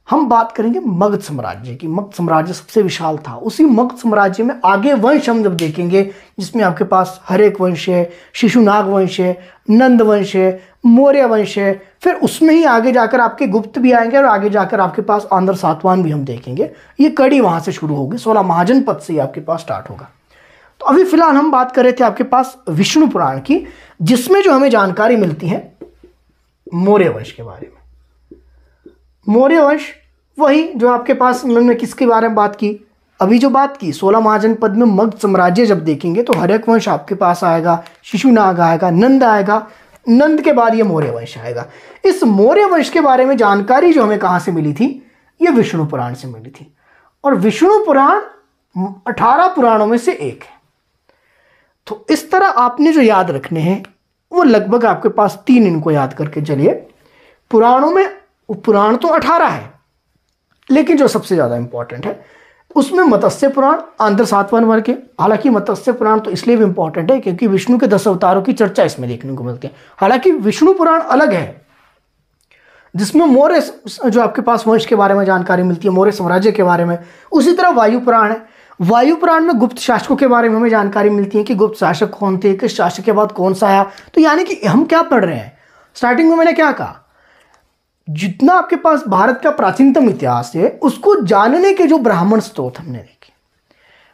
हम बात करेंगे मगध साम्राज्य की। मगध साम्राज्य सबसे विशाल था। उसी मगध साम्राज्य में आगे वंश हम जब देखेंगे, जिसमें आपके पास हरेक वंश है, शिशुनाग वंश है, नंद वंश है, मौर्य वंश है, फिर उसमें ही आगे जाकर आपके गुप्त भी आएंगे और आगे जाकर आपके पास आंध्र सातवाहन भी हम देखेंगे। ये कड़ी वहां से शुरू होगी, 16 महाजनपद से ही आपके पास स्टार्ट होगा। तो अभी फिलहाल हम बात कर रहे थे आपके पास विष्णु पुराण की, जिसमें जो हमें जानकारी मिलती है मौर्य वंश के बारे में। मौर्य वंश वही जो आपके पास, मैंने किसके बारे में बात की? अभी जो बात की 16 महाजनपद में मगध साम्राज्य जब देखेंगे तो हरेक वंश आपके पास आएगा, शिशुनाग आएगा, नंद आएगा, नंद के बाद ये मौर्य वंश आएगा। इस मौर्य वंश के बारे में जानकारी जो हमें कहां से मिली थी? ये विष्णु पुराण से मिली थी। और विष्णु पुराण 18 पुराणों में से एक है। तो इस तरह आपने जो याद रखने हैं वो लगभग आपके पास 3 इनको याद करके चलिए। पुराणों में पुराण तो 18 है, लेकिन जो सबसे ज्यादा इंपॉर्टेंट है उसमें मत्स्य पुराण, आंध्र सातवाहन वर्ग के। हालांकि मत्स्य पुराण तो इसलिए भी इंपॉर्टेंट है क्योंकि विष्णु के 10 अवतारों की चर्चा इसमें देखने को मिलती है। हालांकि विष्णु पुराण अलग है, जिसमें मौर्य जो आपके पास वंश के बारे में जानकारी मिलती है, मौर्य साम्राज्य के बारे में। उसी तरह वायु पुराण है। वायु पुराण में गुप्त शासकों के बारे में हमें जानकारी मिलती है कि गुप्त शासक कौन थे, किस शासक के बाद कौन सा आया। तो यानी कि हम क्या पढ़ रहे हैं? स्टार्टिंग में मैंने क्या कहा, जितना आपके पास भारत का प्राचीनतम इतिहास है उसको जानने के जो ब्राह्मण स्तोत्र हमने देखे,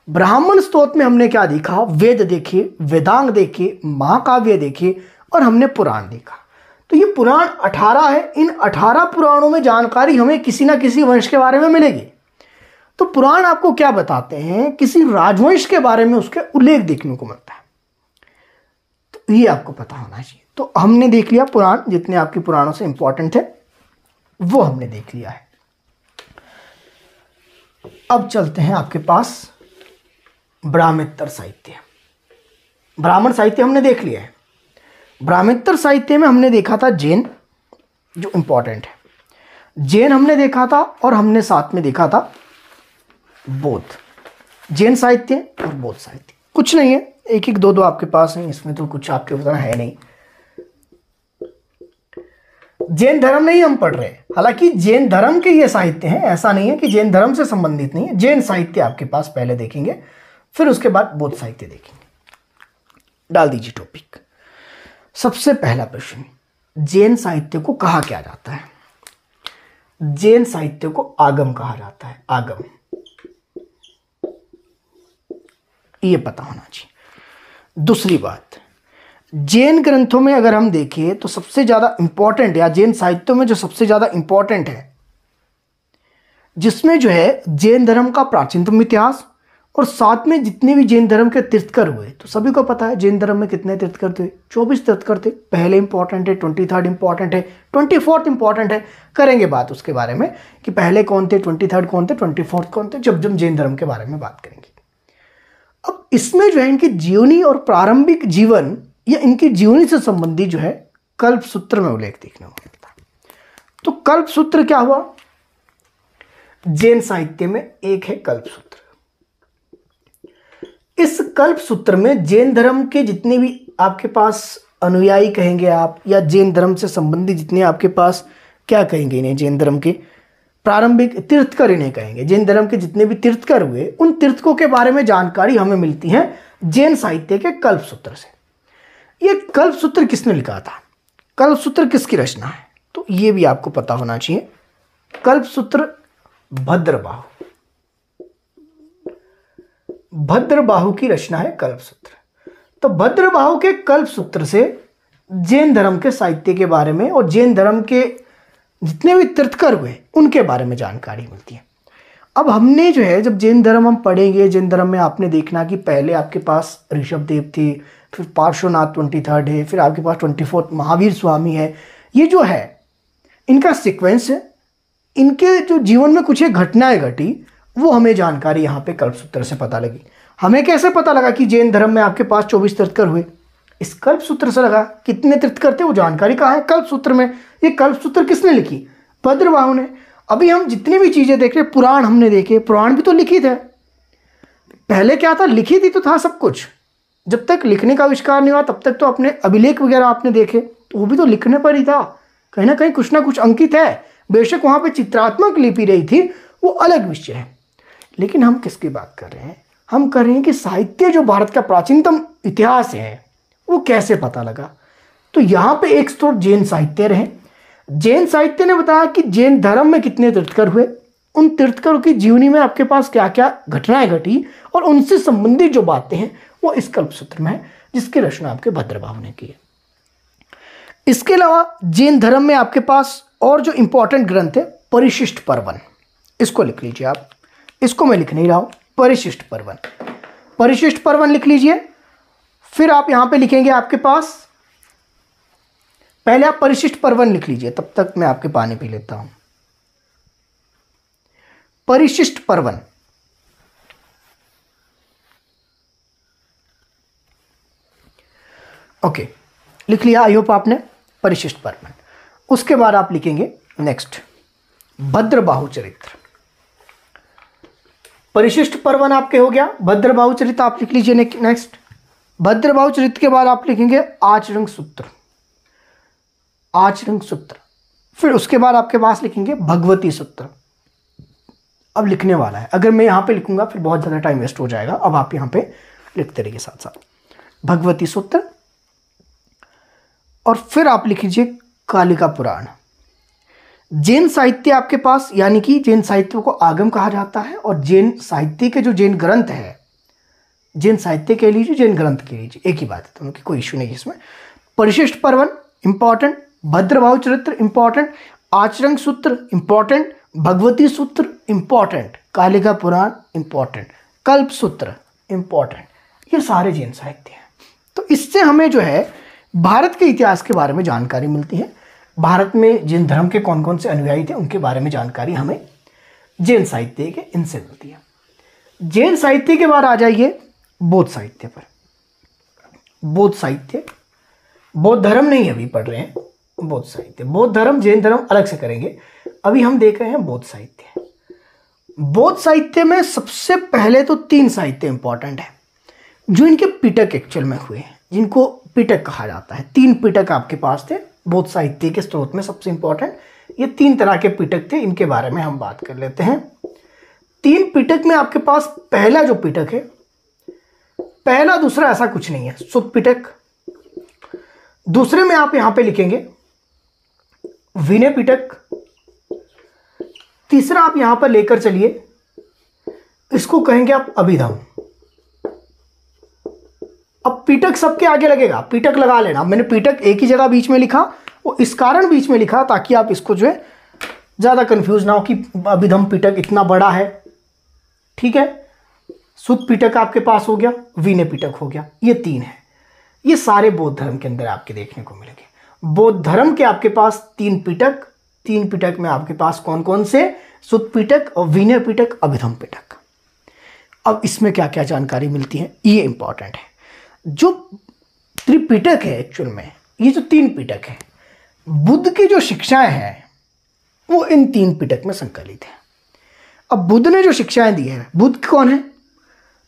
ब्राह्मण स्तोत्र में हमने क्या देखा? वेद देखे, वेदांग देखे, महाकाव्य देखे और हमने पुराण देखा। तो ये पुराण 18 है। इन 18 पुराणों में जानकारी हमें किसी ना किसी वंश के बारे में मिलेगी। तो पुराण आपको क्या बताते हैं? किसी राजवंश के बारे में उसके उल्लेख देखने को मिलता है। तो ये आपको पता होना चाहिए। तो हमने देख लिया पुराण, जितने आपके पुराणों से इंपॉर्टेंट थे वो हमने देख लिया है। अब चलते हैं आपके पास ब्राह्मणेतर साहित्य। ब्राह्मण साहित्य हमने देख लिया है। ब्राह्मणेतर साहित्य में हमने देखा था जैन, जो इंपॉर्टेंट है। जैन हमने देखा था और हमने साथ में देखा था बौद्ध। जैन साहित्य और बौद्ध साहित्य, कुछ नहीं है, एक एक दो दो आपके पास है, इसमें तो कुछ आपके बताना है नहीं। जैन धर्म नहीं हम पढ़ रहे, हालांकि जैन धर्म के ये साहित्य हैं, ऐसा नहीं है कि जैन धर्म से संबंधित नहीं है। जैन साहित्य आपके पास पहले देखेंगे, फिर उसके बाद बौद्ध साहित्य देखेंगे। डाल दीजिए टॉपिक। सबसे पहला प्रश्न, जैन साहित्य को कहा क्या जाता है? जैन साहित्य को आगम कहा जाता है। आगम, ये पता होना चाहिए। दूसरी बात, जैन ग्रंथों में अगर हम देखें तो सबसे ज्यादा इंपॉर्टेंट, या जैन साहित्यों में जो सबसे ज्यादा इंपॉर्टेंट है, जिसमें जो है जैन धर्म का प्राचीनतम इतिहास और साथ में जितने भी जैन धर्म के तीर्थकर हुए, तो सभी को पता है जैन धर्म में कितने तीर्थकर थे? 24 तीर्थकर थे। पहले इंपॉर्टेंट है, 23rd इंपॉर्टेंट है, 24th इंपॉर्टेंट है। करेंगे बात उसके बारे में कि पहले कौन थे, 23rd कौन थे, 24th कौन थे, जब जब जैन धर्म के बारे में बात करेंगे। अब इसमें जो है इनकी जीवनी और प्रारंभिक जीवन या इनकी जीवनी से संबंधित जो है कल्प सूत्र में उल्लेख देखने को मिलता है। तो कल्प सूत्र क्या हुआ? जैन साहित्य में एक है कल्पसूत्र। इस कल्पसूत्र में जैन धर्म के जितने भी आपके पास अनुयायी कहेंगे आप, या जैन धर्म से संबंधित जितने आपके पास क्या कहेंगे इन्हें, जैन धर्म के प्रारंभिक तीर्थकर इन्हें कहेंगे, जैन धर्म के जितने भी तीर्थकर हुए उन तीर्थकों के बारे में जानकारी हमें मिलती है जैन साहित्य के कल्पसूत्र से। ये कल्पसूत्र किसने लिखा था, कल्पसूत्र किसकी रचना है, तो ये भी आपको पता होना चाहिए। कल्पसूत्र भद्रबाहु, भद्रबाहु की रचना है कल्पसूत्र। तो भद्रबाहु के कल्पसूत्र से जैन धर्म के साहित्य के बारे में और जैन धर्म के जितने भी तीर्थकर हुए उनके बारे में जानकारी मिलती है। अब हमने जो है, जब जैन धर्म हम पढ़ेंगे, जैन धर्म में आपने देखना कि पहले आपके पास ऋषभदेव थे, फिर पार्श्वनाथ 23rd है, फिर आपके पास 24th महावीर स्वामी है। ये जो है इनका सीक्वेंस है, इनके जो जीवन में कुछ एक घटनाएं घटी वो हमें जानकारी यहाँ पे कल्पसूत्र से पता लगी। हमें कैसे पता लगा कि जैन धर्म में आपके पास 24 तीर्थकर हुए, इस कल्पसूत्र से लगा। कितने तीर्थकर थे वो जानकारी कहाँ है, कल्पसूत्र में। ये कल्पसूत्र किसने लिखी, भद्रबाहु ने। अभी हम जितनी भी चीजें देख रहे, पुराण हमने देखे, पुराण भी तो लिखित है। पहले क्या था, लिखित ही तो था सब कुछ। जब तक लिखने का आविष्कार नहीं हुआ तब तक तो अपने अभिलेख वगैरह आपने देखे तो वो भी तो लिखने पर ही था, कहीं ना कहीं कुछ ना कुछ अंकित है। बेशक वहां पे चित्रात्मक लिपि रही थी, वो अलग विषय है। लेकिन हम किसकी बात कर रहे हैं, हम कर रहे हैं कि साहित्य जो भारत का प्राचीनतम इतिहास है वो कैसे पता लगा। तो यहाँ पे एक स्रोत जैन साहित्य रहे। जैन साहित्य ने बताया कि जैन धर्म में कितने तीर्थकर हुए, उन तीर्थकरों की जीवनी में आपके पास क्या क्या घटनाएं घटी और उनसे संबंधित जो बातें हैं वो इस कल्पसूत्र में है, जिसकी रचना आपके भद्रबाहु ने की है। इसके अलावा जैन धर्म में आपके पास और जो इंपॉर्टेंट ग्रंथ है, परिशिष्ट पर्वन, इसको लिख लीजिए आप। इसको मैं लिख नहीं रहा हूं, परिशिष्ट पर्वन, परिशिष्ट पर्वन लिख लीजिए। फिर आप यहां पे लिखेंगे आपके पास, पहले आप परिशिष्ट पर्वन लिख लीजिए, तब तक मैं आपके पानी पी लेता हूं। परिशिष्ट पर्वन, ओके, लिख लिया आई होप आपने, परिशिष्ट पर्वन। उसके बाद आप लिखेंगे नेक्स्ट भद्रबाहु चरित्र। परिशिष्ट पर्वन आपके हो गया, भद्रबाहु चरित्र आप लिख लीजिए नेक्स्ट। भद्रबाहु चरित्र के बाद आप लिखेंगे आचरण सूत्र, आचरण सूत्र। फिर उसके बाद आपके पास लिखेंगे भगवती सूत्र। अब लिखने वाला है, अगर मैं यहां पे लिखूंगा फिर बहुत ज्यादा टाइम वेस्ट हो जाएगा। अब आप यहां पे लिखते रहिए साथ साथ, भगवती सूत्र। और फिर आप लिख लीजिए कालिका पुराण। जैन साहित्य आपके पास, यानी कि जैन साहित्य को आगम कहा जाता है, और जैन साहित्य के जो जैन ग्रंथ है, जैन साहित्य कह लीजिए, जैन ग्रंथ कह लीजिए, एक ही बात है, दोनों की कोई इश्यू नहीं है इसमें। परिशिष्ट पर्वन इंपॉर्टेंट, भद्रबाहु चरित्र इंपॉर्टेंट, आचरण सूत्र इंपॉर्टेंट, भगवती सूत्र इंपॉर्टेंट, कालिका पुराण इंपॉर्टेंट, कल्प सूत्र इंपॉर्टेंट। ये सारे जैन साहित्य हैं। तो इससे हमें जो है भारत के इतिहास के बारे में जानकारी मिलती है। भारत में जैन धर्म के कौन कौन से अनुयायी थे उनके बारे में जानकारी हमें जैन साहित्य के इनसे मिलती है। जैन साहित्य के बाद आ जाइए बौद्ध साहित्य पर। बौद्ध साहित्य, बौद्ध धर्म नहीं अभी पढ़ रहे हैं, बौद्ध साहित्य। बौद्ध धर्म जैन धर्म अलग से करेंगे, अभी हम देख रहे हैं बौद्ध साहित्य। बौद्ध साहित्य में सबसे पहले तो 3 साहित्य इंपॉर्टेंट है जो इनके पिटक एक्चुअल में हुए, जिनको पिटक कहा जाता है। 3 पिटक आपके पास थे बौद्ध साहित्य के स्रोत में। सबसे इंपॉर्टेंट ये 3 तरह के पिटक थे, इनके बारे में हम बात कर लेते हैं। 3 पिटक में आपके पास पहला जो पिटक है, पहला दूसरा ऐसा कुछ नहीं है, सुत्त पिटक। दूसरे में आप यहां पे लिखेंगे विनय पिटक। तीसरा आप यहां पर लेकर चलिए, इसको कहेंगे आप अभिधम। अब पिटक सबके आगे लगेगा, पिटक लगा लेना। मैंने पिटक एक ही जगह बीच में लिखा, वो इस कारण बीच में लिखा ताकि आप इसको जो है ज्यादा कंफ्यूज ना हो कि अभिधम पिटक इतना बड़ा है, ठीक है। सुत्त पिटक आपके पास हो गया, विनय पिटक हो गया, ये 3 है। ये सारे बौद्ध धर्म के अंदर आपके देखने को मिलेंगे। बौद्ध धर्म के आपके पास 3 पिटक, 3 पिटक में आपके पास कौन कौन से, सुत्त पिटक और विनय पिटक, अभिधम पिटक। अब इसमें क्या क्या जानकारी मिलती है ये इंपॉर्टेंट है। जो त्रिपिटक है एक्चुअल में, ये जो 3 पिटक है, बुद्ध की जो शिक्षाएं हैं वो इन 3 पिटक में संकलित है। अब बुद्ध ने जो शिक्षाएं दी है, बुद्ध कौन है?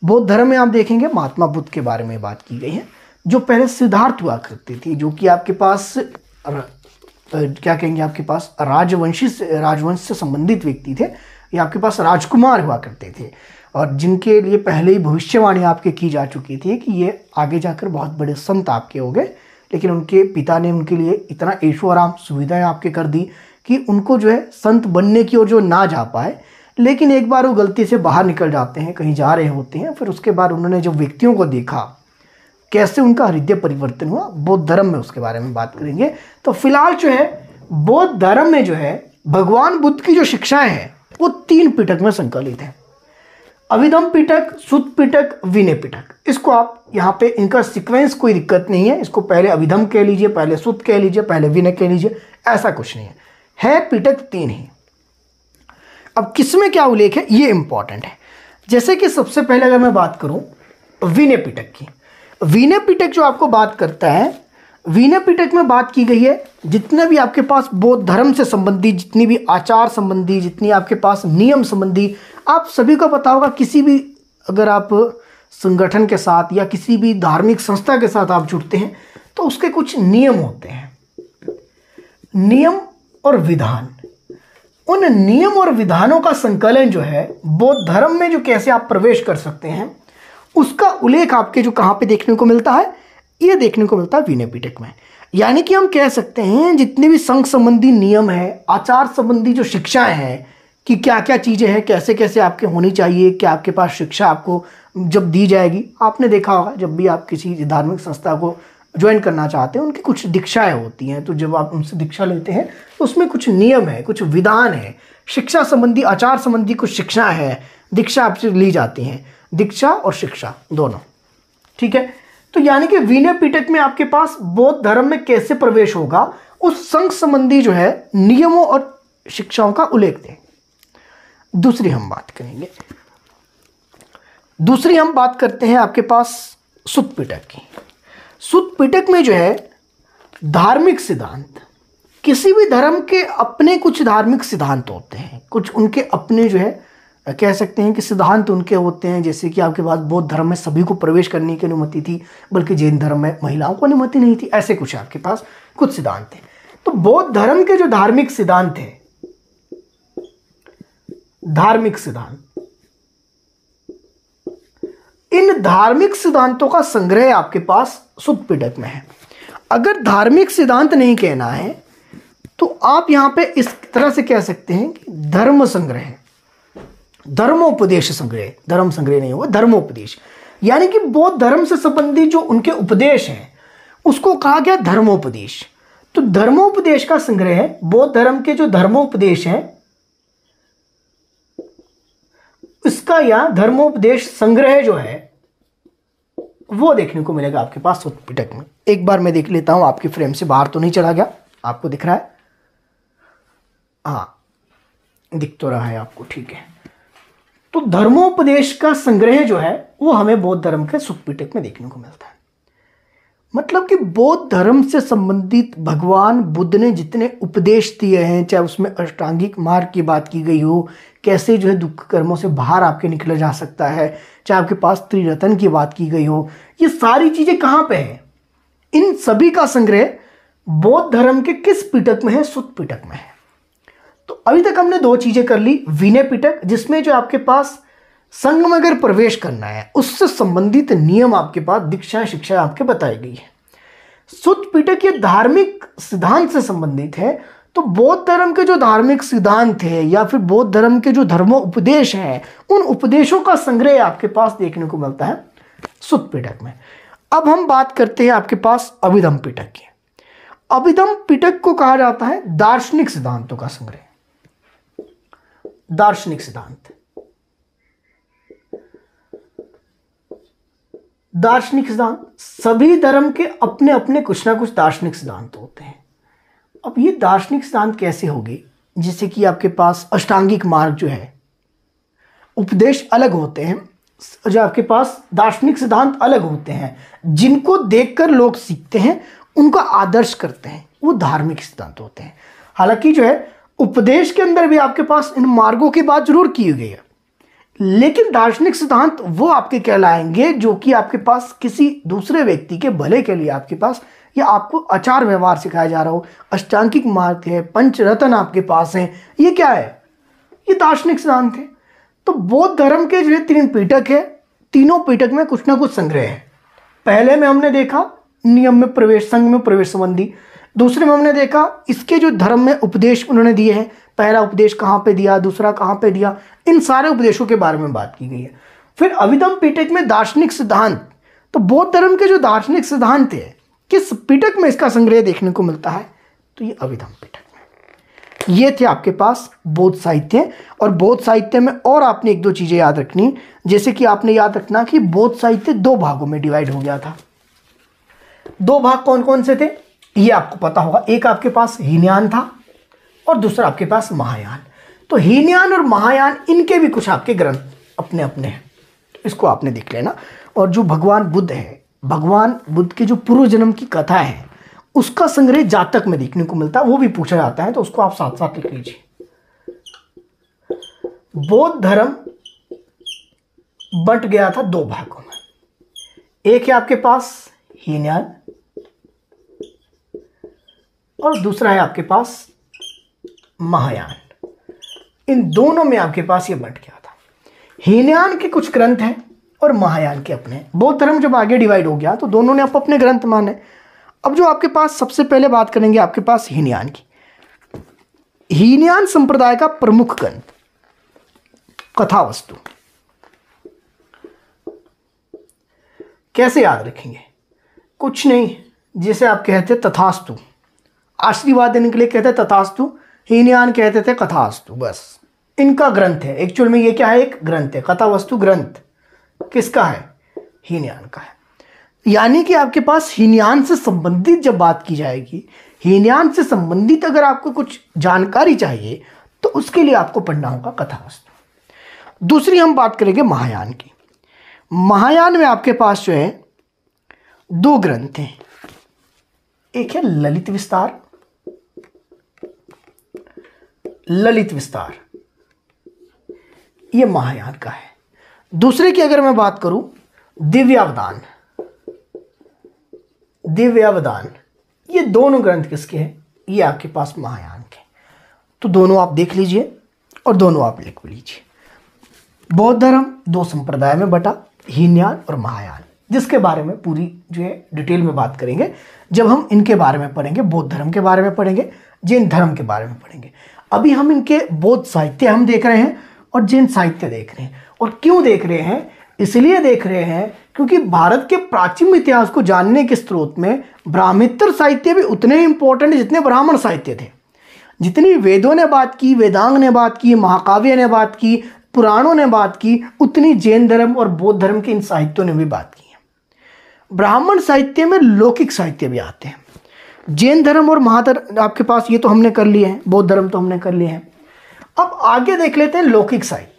बौद्ध धर्म में आप देखेंगे महात्मा बुद्ध के बारे में बात की गई है, जो पहले सिद्धार्थ हुआ करती थी, जो कि आपके पास क्या कहेंगे, आपके पास राजवंश से संबंधित व्यक्ति थे, या आपके पास राजकुमार हुआ करते थे, और जिनके लिए पहले ही भविष्यवाणी आपके की जा चुकी थी कि ये आगे जाकर बहुत बड़े संत आपके हो गए। लेकिन उनके पिता ने उनके लिए इतना ऐशो आराम सुविधाएं आपके कर दी कि उनको जो है संत बनने की ओर जो ना जा पाए। लेकिन एक बार वो गलती से बाहर निकल जाते हैं, कहीं जा रहे होते हैं, फिर उसके बाद उन्होंने जब व्यक्तियों को देखा, कैसे उनका हृदय परिवर्तन हुआ, बौद्ध धर्म में उसके बारे में बात करेंगे। तो फिलहाल जो है बौद्ध धर्म में जो है भगवान बुद्ध की जो शिक्षाएं हैं वो 3 पिटक में संकलित है। अभिधम पिटक, सुत्त पिटक, विनय पिटक। इसको आप यहाँ पे इनका सीक्वेंस कोई दिक्कत नहीं है, इसको पहले अभिधम कह लीजिए, पहले सुत्त कह लीजिए, पहले विनय कह लीजिए, ऐसा कुछ नहीं है पिटक 3 ही। अब किसमें क्या उल्लेख है ये इंपॉर्टेंट है। जैसे कि सबसे पहले अगर मैं बात करूं विनय पिटक की, विनय पिटक जो आपको बात करता है, विनय पिटक में बात की गई है जितने भी आपके पास बौद्ध धर्म से संबंधी, जितनी भी आचार संबंधी, जितनी आपके पास नियम संबंधी, आप सभी को पता होगा, किसी भी अगर आप संगठन के साथ या किसी भी धार्मिक संस्था के साथ आप जुड़ते हैं तो उसके कुछ नियम होते हैं, नियम और विधान। उन नियम और विधानों का संकलन जो है बौद्ध धर्म में जो कैसे आप प्रवेश कर सकते हैं उसका उल्लेख आपके जो कहाँ पे देखने को मिलता है, ये देखने को मिलता है विनय पिटक में। यानी कि हम कह सकते हैं जितने भी संघ संबंधी नियम है, आचार संबंधी जो शिक्षाएं हैं कि क्या क्या चीज़ें हैं, कैसे कैसे आपके होनी चाहिए, क्या आपके पास शिक्षा आपको जब दी जाएगी। आपने देखा होगा जब भी आप किसी धार्मिक संस्था को ज्वाइन करना चाहते हैं उनकी कुछ दीक्षाएं होती हैं, तो जब आप उनसे दीक्षा लेते हैं तो उसमें कुछ नियम है, कुछ विधान है, शिक्षा संबंधी, आचार संबंधी कुछ शिक्षा है, दीक्षा आपसे ली जाती हैं, दीक्षा और शिक्षा दोनों। ठीक है, तो यानी कि विनय पिटक में आपके पास बौद्ध धर्म में कैसे प्रवेश होगा उस संघ संबंधी जो है नियमों और शिक्षाओं का उल्लेख थे। दूसरी हम बात करेंगे, दूसरी हम बात करते हैं आपके पास सुत्त पिटक की। सुत्त पिटक में जो है धार्मिक सिद्धांत, किसी भी धर्म के अपने कुछ धार्मिक सिद्धांत होते हैं, कुछ उनके अपने जो है कह सकते हैं कि सिद्धांत उनके होते हैं। जैसे कि आपके पास बौद्ध धर्म में सभी को प्रवेश करने की अनुमति थी, बल्कि जैन धर्म में महिलाओं को अनुमति नहीं थी। ऐसे कुछ आपके पास कुछ सिद्धांत थे। तो बौद्ध धर्म के जो धार्मिक सिद्धांत थे, धार्मिक सिद्धांत, इन धार्मिक सिद्धांतों का संग्रह आपके पास सुत्त पिटक में है। अगर धार्मिक सिद्धांत नहीं कहना है तो आप यहां पे इस तरह से कह सकते हैं कि धर्म संग्रह, धर्मोपदेश संग्रह, धर्म संग्रह नहीं होगा, धर्मोपदेश। यानी कि बौद्ध धर्म से संबंधित जो उनके उपदेश हैं उसको कहा गया धर्मोपदेश। तो धर्मोपदेश का संग्रह है, बौद्ध धर्म के जो धर्मोपदेश हैं इसका या धर्मोपदेश संग्रह जो है वो देखने को मिलेगा आपके पास सुत्त पिटक में। एक बार मैं देख लेता हूं, आपकी फ्रेम से बाहर तो नहीं चला गया, आपको दिख रहा है? हाँ, दिख तो रहा है आपको, ठीक है। तो धर्मोपदेश का संग्रह जो है वो हमें बौद्ध धर्म के सुत्त पिटक में देखने को मिलता है। मतलब कि बौद्ध धर्म से संबंधित भगवान बुद्ध ने जितने उपदेश दिए हैं, चाहे उसमें अष्टांगिक मार्ग की बात की गई हो, कैसे जो है दुख कर्मों से बाहर आपके निकला जा सकता है, चाहे आपके पास त्रिरत्न की बात की गई हो, ये सारी चीजें कहाँ पे है? इन सभी का संग्रह बौद्ध धर्म के किस पिटक में है? सुत्त पिटक में है। तो अभी तक हमने 2 चीजें कर ली, विनय पिटक जिसमें जो आपके पास संघ में अगर प्रवेश करना है उससे संबंधित नियम आपके पास, दीक्षा शिक्षा आपके बताई गई है। सुत्त पिटक ये धार्मिक सिद्धांत से संबंधित है। तो बौद्ध धर्म के जो धार्मिक सिद्धांत है या फिर बौद्ध धर्म के जो धर्मोपदेश हैं उन उपदेशों का संग्रह आपके पास देखने को मिलता है सुत्त पिटक में। अब हम बात करते हैं आपके पास अभिधम पिटक की। अभिधम पिटक को कहा जाता है दार्शनिक सिद्धांतों का संग्रह। दार्शनिक सिद्धांत, दार्शनिक सिद्धांत, सभी धर्म के अपने अपने कुछ ना कुछ दार्शनिक सिद्धांत होते हैं। अब ये दार्शनिक सिद्धांत कैसे होंगे? जैसे कि आपके पास अष्टांगिक मार्ग जो है, उपदेश अलग होते हैं, जो आपके पास दार्शनिक सिद्धांत अलग होते हैं, जिनको देखकर लोग सीखते हैं, उनका आदर्श करते हैं, वो धार्मिक सिद्धांत होते हैं। हालांकि जो है उपदेश के अंदर भी आपके पास इन मार्गों की बात जरूर की गई है, लेकिन दार्शनिक सिद्धांत वो आपके कहलाएंगे जो कि आपके पास किसी दूसरे व्यक्ति के भले के लिए आपके पास, या आपको आचार व्यवहार सिखाया जा रहा हो। अष्टांगिक मार्ग है, पंचरत्न आपके पास है, ये क्या है? ये दार्शनिक सिद्धांत है। तो बौद्ध धर्म के जो 3 पिटक है, तीनों पिटक में कुछ ना कुछ संग्रह है। पहले में हमने देखा नियम में प्रवेश, संघ में प्रवेश संबंधी। दूसरे में हमने देखा इसके जो धर्म में उपदेश उन्होंने दिए हैं, पहला उपदेश कहाँ पे दिया, दूसरा कहाँ पे दिया, इन सारे उपदेशों के बारे में बात की गई है। फिर अभिधम पिटक में दार्शनिक सिद्धांत, तो बौद्ध धर्म के जो दार्शनिक सिद्धांत है किस पिटक में इसका संग्रह देखने को मिलता है? तो ये अभिधम पिटक में। ये थे आपके पास बौद्ध साहित्य। और बौद्ध साहित्य में और आपने 1-2 चीजें याद रखनी, जैसे कि आपने याद रखना कि बौद्ध साहित्य 2 भागों में डिवाइड हो गया था। 2 भाग कौन कौन से थे ये आपको पता होगा। एक आपके पास हीनयान था और दूसरा आपके पास महायान। तो हीनयान और महायान इनके भी कुछ आपके ग्रंथ अपने अपने हैं, इसको आपने देख लेना। और जो भगवान बुद्ध है, भगवान बुद्ध के जो पूर्व जन्म की कथा है उसका संग्रह जातक में देखने को मिलता है, वो भी पूछा जाता है, तो उसको आप साथ साथ लिख लीजिए। बौद्ध धर्म बंट गया था 2 भागों में। एक है आपके पास हीनयान और दूसरा है आपके पास महायान। इन दोनों में आपके पास ये बंट गया था। हीनयान के कुछ ग्रंथ हैं और महायान के अपने। बौद्ध धर्म जब आगे डिवाइड हो गया तो दोनों ने अपने ग्रंथ माने। अब जो आपके पास सबसे पहले बात करेंगे आपके पास हीनयान की। हीनयान संप्रदाय का प्रमुख ग्रंथ कथावस्तु। कैसे याद रखेंगे? कुछ नहीं, जिसे आप कहते तथास्तु, आशीर्वाद देने के लिए कहते तथास्तु, हीनयान कहते थे कथास्तु, बस इनका ग्रंथ है। एक्चुअल में ये क्या है? एक ग्रंथ है। कथावस्तु ग्रंथ किसका है? हीनयान का है। यानी कि आपके पास हीनयान से संबंधित जब बात की जाएगी, हीनयान से संबंधित अगर आपको कुछ जानकारी चाहिए तो उसके लिए आपको पढ़ना होगा कथावस्तु। दूसरी हम बात करेंगे महायान की। महायान में आपके पास जो है 2 ग्रंथ हैं। एक है ललित विस्तार, ललित विस्तार ये महायान का है। दूसरे की अगर मैं बात करूं दिव्यावदान, दिव्यावदान ये दोनों ग्रंथ किसके हैं? ये आपके पास महायान के। तो दोनों आप देख लीजिए और दोनों आप लिख लीजिए। बौद्ध धर्म 2 संप्रदाय में बटा, हीनयान और महायान, जिसके बारे में पूरी जो है डिटेल में बात करेंगे जब हम इनके बारे में पढ़ेंगे। बौद्ध धर्म के बारे में पढ़ेंगे, जैन धर्म के बारे में पढ़ेंगे। अभी हम इनके बौद्ध साहित्य हम देख रहे हैं और जैन साहित्य देख रहे हैं। और क्यों देख रहे हैं? इसलिए देख रहे हैं क्योंकि भारत के प्राचीन इतिहास को जानने के स्रोत में ब्राह्मणेतर साहित्य भी उतने ही इंपॉर्टेंट जितने ब्राह्मण साहित्य थे। जितनी वेदों ने बात की, वेदांग ने बात की, महाकाव्य ने बात की, पुराणों ने बात की, उतनी जैन धर्म और बौद्ध धर्म के इन साहित्यों ने भी बात की है। ब्राह्मण साहित्य में लौकिक साहित्य भी आते हैं। जैन धर्म और महाधर्म आपके पास ये तो हमने कर लिए हैं, बौद्ध धर्म तो हमने कर लिए हैं। अब आगे देख लेते हैं लौकिक साहित्य।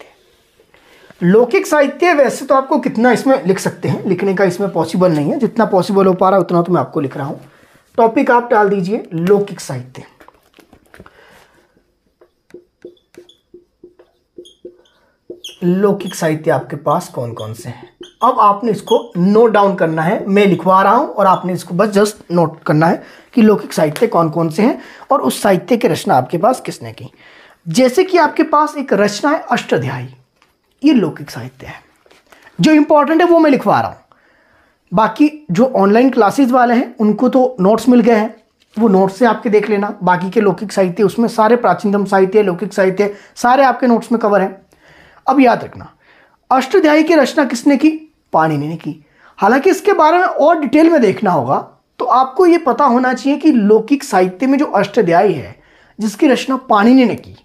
लौकिक साहित्य वैसे तो आपको कितना इसमें लिख सकते हैं, लिखने का इसमें पॉसिबल नहीं है, जितना पॉसिबल हो पा रहा है उतना तो मैं आपको लिख रहा हूं। टॉपिक आप डाल दीजिए लौकिक साहित्य। लौकिक साहित्य आपके पास कौन कौन से हैं? अब आपने इसको नोट डाउन करना है, मैं लिखवा रहा हूं और आपने इसको बस जस्ट नोट करना है कि लौकिक साहित्य कौन कौन से हैं और उस साहित्य की रचना आपके पास किसने की। जैसे कि आपके पास एक रचना है अष्टाध्यायी, ये लौकिक साहित्य है। जो इंपॉर्टेंट है वो मैं लिखवा रहा हूं, बाकी जो ऑनलाइन क्लासेस वाले हैं उनको तो नोट्स मिल गए हैं, वो नोट्स से आपके देख लेना। बाकी के लौकिक साहित्य उसमें सारे प्राचीनतम साहित्य, लौकिक साहित्य सारे आपके नोट्स में कवर हैं। अब याद रखना अष्टाध्यायी की रचना किसने की? पाणिनि ने की। हालांकि इसके बारे में और डिटेल में देखना होगा तो आपको ये पता होना चाहिए कि लौकिक साहित्य में जो अष्टाध्यायी है जिसकी रचना पाणिनि ने की,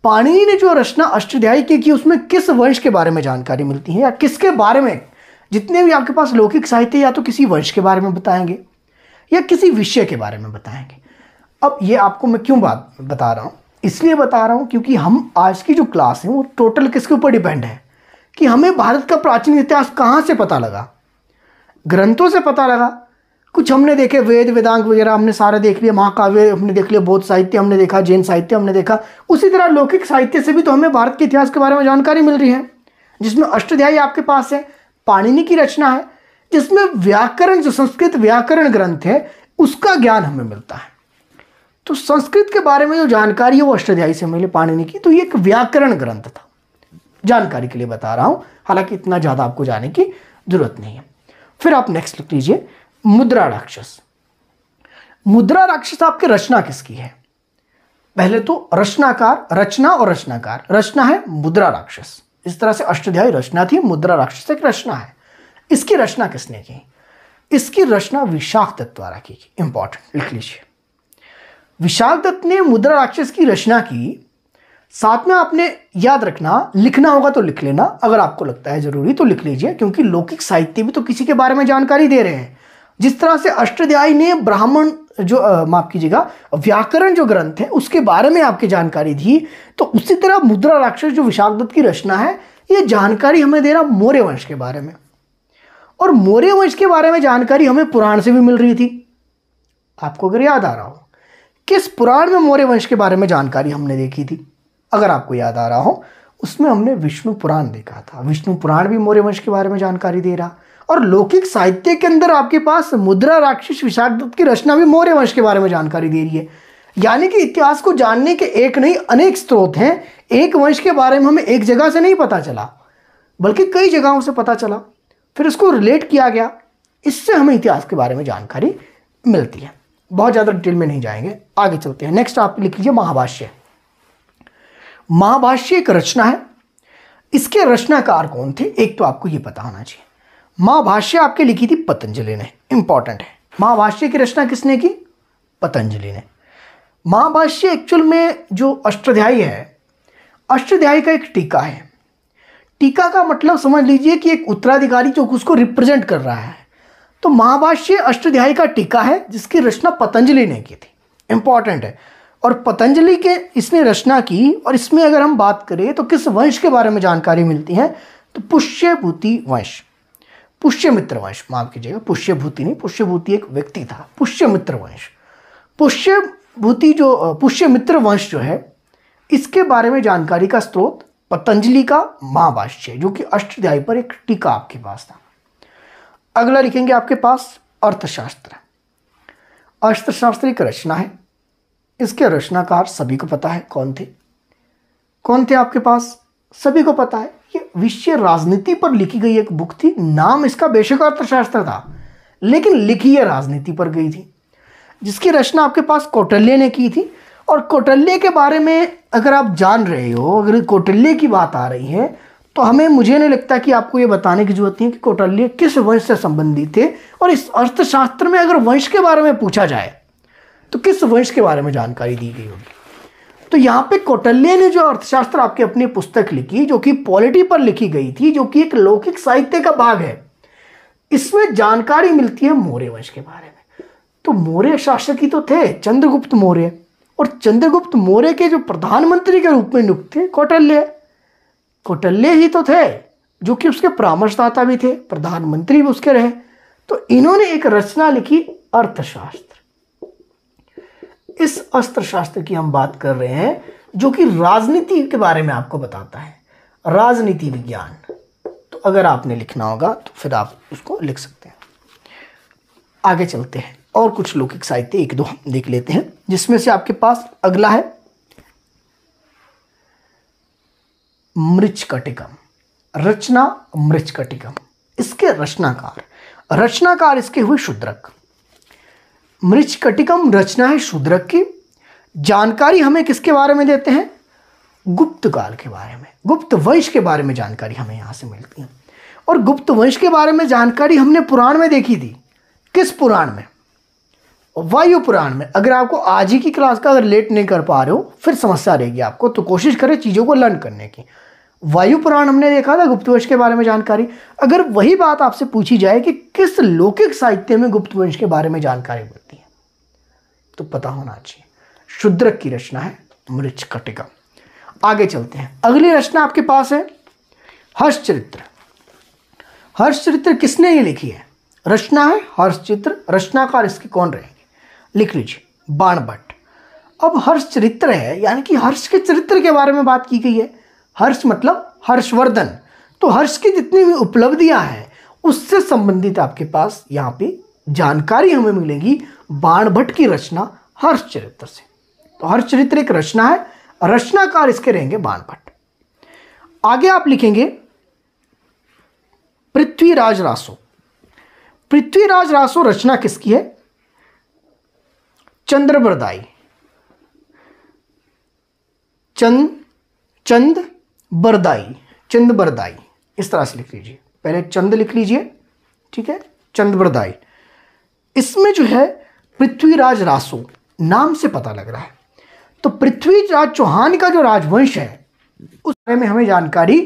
पाणिनि ने जो रचना अष्टाध्यायी की उसमें किस वंश के बारे में जानकारी मिलती है या किसके बारे में? जितने भी आपके पास लौकिक साहित्य या तो किसी वंश के बारे में बताएंगे या किसी विषय के बारे में बताएंगे। अब ये आपको मैं क्यों बात बता रहा हूँ? इसलिए बता रहा हूँ क्योंकि हम आज की जो क्लास है वो टोटल किसके ऊपर डिपेंड है कि हमें भारत का प्राचीन इतिहास कहाँ से पता लगा। ग्रंथों से पता लगा, कुछ हमने देखे वेद वेदांग वगैरह हमने सारे देख लिया, महाकाव्य हमने देख लिया, बौद्ध साहित्य हमने देखा, जैन साहित्य हमने देखा। उसी तरह लौकिक साहित्य से भी तो हमें भारत के इतिहास के बारे में जानकारी मिल रही है, जिसमें अष्टाध्यायी आपके पास है, पाणिनि की रचना है, जिसमें व्याकरण, जो संस्कृत व्याकरण ग्रंथ है उसका ज्ञान हमें मिलता है। तो संस्कृत के बारे में जो जानकारी है वो अष्टाध्यायी से मिले, पाणिनि की। तो ये एक व्याकरण ग्रंथ था, जानकारी के लिए बता रहा हूं, हालांकि इतना ज्यादा आपको जाने की जरूरत नहीं है। फिर आप नेक्स्ट लिख लीजिए मुद्रा राक्षस। मुद्रा राक्षस आपके रचना किसकी है? पहले तो रचनाकार, रचना और रचनाकार। रचना है मुद्रा राक्षस, इस तरह से अष्टाध्यायी रचना थी, मुद्रा राक्षस एक रचना है। इसकी रचना किसने की? इसकी रचना विशाख दत्त द्वारा की। इंपॉर्टेंट, लिख लीजिए। विशाख दत्त ने मुद्रा राक्षस की रचना की। साथ में आपने याद रखना, लिखना होगा तो लिख लेना, अगर आपको लगता है जरूरी तो लिख लीजिए, क्योंकि लौकिक साहित्य भी तो किसी के बारे में जानकारी दे रहे हैं। जिस तरह से अष्टाध्यायी ने ब्राह्मण जो माफ कीजिएगा व्याकरण जो ग्रंथ है उसके बारे में आपकी जानकारी दी, तो उसी तरह मुद्रा राक्षस जो विशाख दत्त की रचना है ये जानकारी हमें दे रहा मौर्य वंश के बारे में। और मौर्य वंश के बारे में जानकारी हमें पुराण से भी मिल रही थी। आपको अगर याद आ रहा हो, किस पुराण में मौर्य वंश के बारे में जानकारी हमने देखी थी? अगर आपको याद आ रहा हो, उसमें हमने विष्णु पुराण देखा था। विष्णु पुराण भी मौर्य वंश के बारे में जानकारी दे रहा। और लौकिक साहित्य के अंदर आपके पास मुद्रा राक्षस विशाख दत्त की रचना भी मौर्य वंश के बारे में जानकारी दे रही है। यानी कि इतिहास को जानने के एक नहीं अनेक स्रोत हैं। एक वंश के बारे में हमें एक जगह से नहीं पता चला, बल्कि कई जगहों से पता चला, फिर उसको रिलेट किया गया, इससे हमें इतिहास के बारे में जानकारी मिलती है। बहुत ज़्यादा डिटेल में नहीं जाएंगे, आगे चलते हैं। नेक्स्ट आप लिख लीजिए महाभाष्य। महाभाष्य एक रचना है। इसके रचनाकार कौन थे? एक तो आपको ये पता होना चाहिए। महाभाष्य आपके लिखी थी पतंजलि ने। इंपॉर्टेंट है, महाभाष्य की रचना किसने की? पतंजलि ने। महाभाष्य एक्चुअल में जो अष्टाध्यायी है, अष्टाध्यायी का एक टीका है। टीका का मतलब समझ लीजिए कि एक उत्तराधिकारी जो उसको रिप्रेजेंट कर रहा है। तो महाभाष्य अष्टाध्यायी का टीका है जिसकी रचना पतंजलि ने की थी। इंपॉर्टेंट है। और पतंजलि के इसने रचना की, और इसमें अगर हम बात करें तो किस वंश के बारे में जानकारी मिलती है? तो पुष्यभूति वंश, पुष्यमित्र वंश, माफ कीजिएगा पुष्यभूति नहीं, पुष्यभूति एक व्यक्ति था, पुष्यमित्र वंश। पुष्यभूति जो पुष्यमित्र वंश जो है, इसके बारे में जानकारी का स्रोत पतंजलि का महाभाष्य, जो कि अष्टाध्यायी पर एक टीका आपके पास था। अगला लिखेंगे आपके पास अर्थशास्त्र। अर्थशास्त्र एक रचना है। इसके रचनाकार सभी को पता है कौन थे? कौन थे आपके पास? सभी को पता है। ये विषय राजनीति पर लिखी गई एक बुक थी। नाम इसका बेशक अर्थशास्त्र था, लेकिन लिखी ये राजनीति पर गई थी, जिसकी रचना आपके पास कौटिल्य ने की थी। और कौटिल्य के बारे में अगर आप जान रहे हो, अगर कौटिल्य की बात आ रही है, तो मुझे नहीं लगता कि आपको ये बताने की जरूरत नहीं है कि कौटिल्य किस वंश से संबंधित थे। और इस अर्थशास्त्र में अगर वंश के बारे में पूछा जाए तो किस वंश के बारे में जानकारी दी गई होगी? तो यहाँ पे कौटिल्य ने जो अर्थशास्त्र आपकी अपनी पुस्तक लिखी, जो कि पॉलिटी पर लिखी गई थी, जो कि एक लौकिक साहित्य का भाग है, इसमें जानकारी मिलती है मौर्य वंश के बारे में। तो मौर्य शासक ही तो थे चंद्रगुप्त मौर्य, और चंद्रगुप्त मौर्य के जो प्रधानमंत्री के रूप में नियुक्त थे कौटिल्य, कौटिल्य ही तो थे, जो कि उसके परामर्शदाता भी थे, प्रधानमंत्री भी उसके रहे। तो इन्होंने एक रचना लिखी अर्थशास्त्र। इस अर्थशास्त्र की हम बात कर रहे हैं, जो कि राजनीति के बारे में आपको बताता है, राजनीति विज्ञान। तो अगर आपने लिखना होगा तो फिर आप उसको लिख सकते हैं। आगे चलते हैं, और कुछ लौकिक साहित्य एक दो देख लेते हैं, जिसमें से आपके पास अगला है मृच्छकटिकम। रचना मृच्छकटिकम। इसके रचनाकार इसके हुए शूद्रक। मृच्छकटिकम रचना है शूद्रक की। जानकारी हमें किसके बारे में देते हैं? गुप्त काल के बारे में, गुप्त वंश के बारे में जानकारी हमें यहां से मिलती है। और गुप्त वंश के बारे में जानकारी हमने पुराण में देखी थी। किस पुराण में? वायु पुराण में। अगर आपको आज ही की क्लास का अगर लेट नहीं कर पा रहे हो, फिर समस्या रहेगी आपको, तो कोशिश करें चीज़ों को लर्न करने की। वायु पुराण हमने देखा था गुप्त वंश के बारे में जानकारी। अगर वही बात आपसे पूछी जाए कि किस लौकिक साहित्य में गुप्त वंश के बारे में जानकारी मिलती है, तो पता होना चाहिए। शूद्रक की रचना है मृच्छकटिकम। आगे चलते हैं, अगली रचना आपके पास है हर्षचरित्र। हर्षचरित्र किसने ये लिखी है? रचना है हर्ष चित्र, रचनाकार इसके कौन रहेंगे, लिख लीजिए बाणभट्ट। अब हर्ष चरित्र है, यानी कि हर्ष के चरित्र के बारे में बात की गई है। हर्ष मतलब हर्षवर्धन, तो हर्ष की जितनी भी उपलब्धियां हैं उससे संबंधित आपके पास यहाँ पे जानकारी हमें मिलेगी बाणभट्ट की रचना हर्ष चरित्र से। तो हर्ष चरित्र एक रचना है, रचनाकार इसके रहेंगे बाणभट्ट। आगे आप लिखेंगे पृथ्वीराज रासो। पृथ्वीराज रासो रचना किसकी है, चंद्रबरदाई, चंद बरदाई, इस तरह से लिख लीजिए, पहले चंद लिख लीजिए, ठीक है, चंद्रबरदाई। इसमें जो है पृथ्वीराज रासो नाम से पता लग रहा है, तो पृथ्वीराज चौहान का जो राजवंश है उस बारे में हमें जानकारी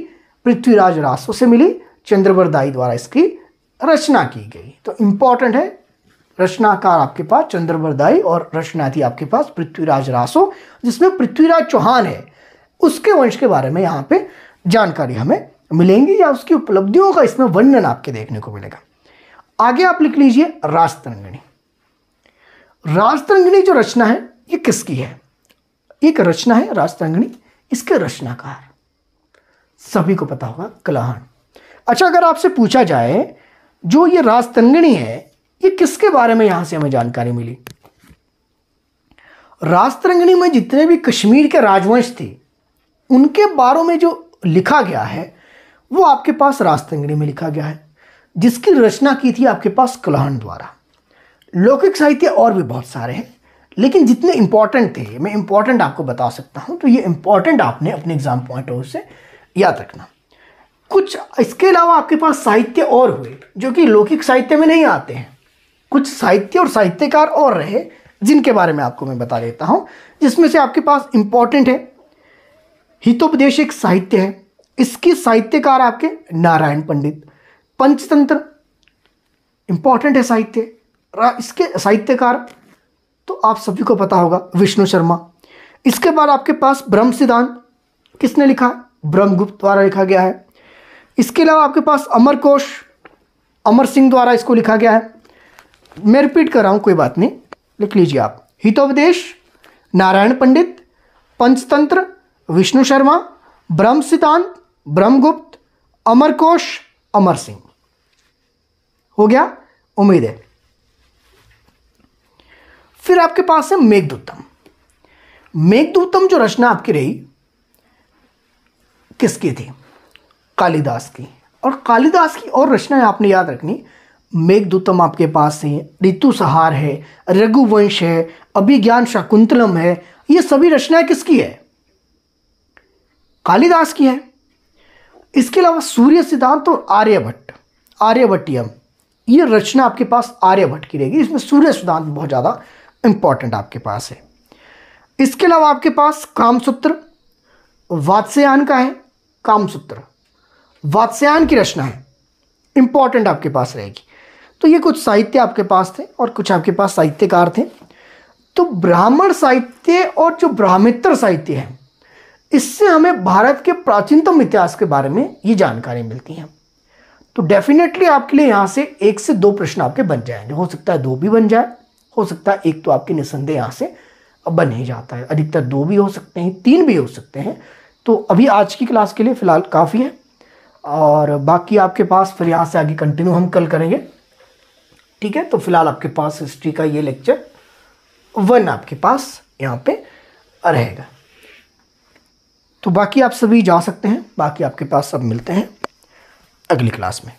पृथ्वीराज रासो से मिली, चंद्रबरदाई द्वारा इसकी रचना की गई। तो इंपॉर्टेंट है, रचनाकार आपके पास चंद्रबरदाई और रचना थी आपके पास पृथ्वीराज रासो, जिसमें पृथ्वीराज चौहान है उसके वंश के बारे में यहाँ पे जानकारी हमें मिलेंगी, या उसकी उपलब्धियों का इसमें वर्णन आपके देखने को मिलेगा। आगे आप लिख लीजिए राजतरंगिणी। राजतरंगिणी जो रचना है ये किसकी है, एक रचना है राजतरंगिणी, इसके रचनाकार सभी को पता होगा कलहण। अच्छा, अगर आपसे पूछा जाए जो ये राजतरंगिणी है ये किसके बारे में यहां से हमें जानकारी मिली, राजतरंगिणी में जितने भी कश्मीर के राजवंश थे उनके बारे में जो लिखा गया है वो आपके पास राजतरंगिणी में लिखा गया है, जिसकी रचना की थी आपके पास कलहण द्वारा। लौकिक साहित्य और भी बहुत सारे हैं, लेकिन जितने इंपॉर्टेंट थे मैं इंपॉर्टेंट आपको बता सकता हूं, तो ये इंपॉर्टेंट आपने अपने एग्जाम पॉइंट ऑफ व्यू से याद रखना। कुछ इसके अलावा आपके पास साहित्य और हुए जो कि लौकिक साहित्य में नहीं आते हैं, कुछ साहित्य और साहित्यकार और रहे जिनके बारे में आपको मैं बता देता हूं, जिसमें से आपके पास इंपॉर्टेंट है हितोपदेश, एक साहित्य है, इसकी साहित्यकार आपके नारायण पंडित। पंचतंत्र इंपॉर्टेंट है साहित्य, इसके साहित्यकार तो आप सभी को पता होगा विष्णु शर्मा। इसके बाद आपके पास ब्रह्म सिद्धांत किसने लिखा, ब्रह्मगुप्त द्वारा लिखा गया है। इसके अलावा आपके पास अमरकोश अमर सिंह द्वारा इसको लिखा गया है। मैं रिपीट कर रहा हूं, कोई बात नहीं, लिख लीजिए आप, हितोपदेश नारायण पंडित, पंचतंत्र विष्णु शर्मा, ब्रह्म सिद्धांत ब्रह्मगुप्त, अमरकोश अमर सिंह। हो गया, उम्मीद है। फिर आपके पास है मेघदूतम। मेघदूतम जो रचना आपकी रही किसकी थी, कालिदास की। और कालिदास की और रचनाएं आपने याद रखनी, मेघदूतम आपके पास है, ऋतुसंहार है, रघुवंश है, अभिज्ञान शाकुंतलम है, ये सभी रचनाएं किसकी है, कालिदास की है। इसके अलावा सूर्य सिद्धांत और आर्यभट्टियम, ये रचना आपके पास आर्यभट्ट की रहेगी, इसमें सूर्य सिद्धांत बहुत ज़्यादा इंपॉर्टेंट आपके पास है। इसके अलावा आपके पास कामसूत्र वात्स्यायन का है, कामसूत्र वात्स्यायन की रचना है, इंपॉर्टेंट आपके पास रहेगी। तो ये कुछ साहित्य आपके पास थे और कुछ आपके पास साहित्यकार थे। तो ब्राह्मण साहित्य और जो ब्राह्मेतर साहित्य है इससे हमें भारत के प्राचीनतम इतिहास के बारे में ये जानकारी मिलती है। तो डेफिनेटली आपके लिए यहाँ से 1 से 2 प्रश्न आपके बन जाएंगे, हो सकता है 2 भी बन जाए, हो सकता है 1 तो आपके निसंदेह यहाँ से बन ही जाता है, अधिकतर 2 भी हो सकते हैं, 3 भी हो सकते हैं। तो अभी आज की क्लास के लिए फ़िलहाल काफ़ी है, और बाकी आपके पास फिर यहाँ से आगे कंटिन्यू हम कल करेंगे, ठीक है। तो फिलहाल आपके पास हिस्ट्री का ये लेक्चर 1 आपके पास यहाँ पे रहेगा। तो बाकी आप सभी जा सकते हैं, बाकी आपके पास सब मिलते हैं अगली क्लास में।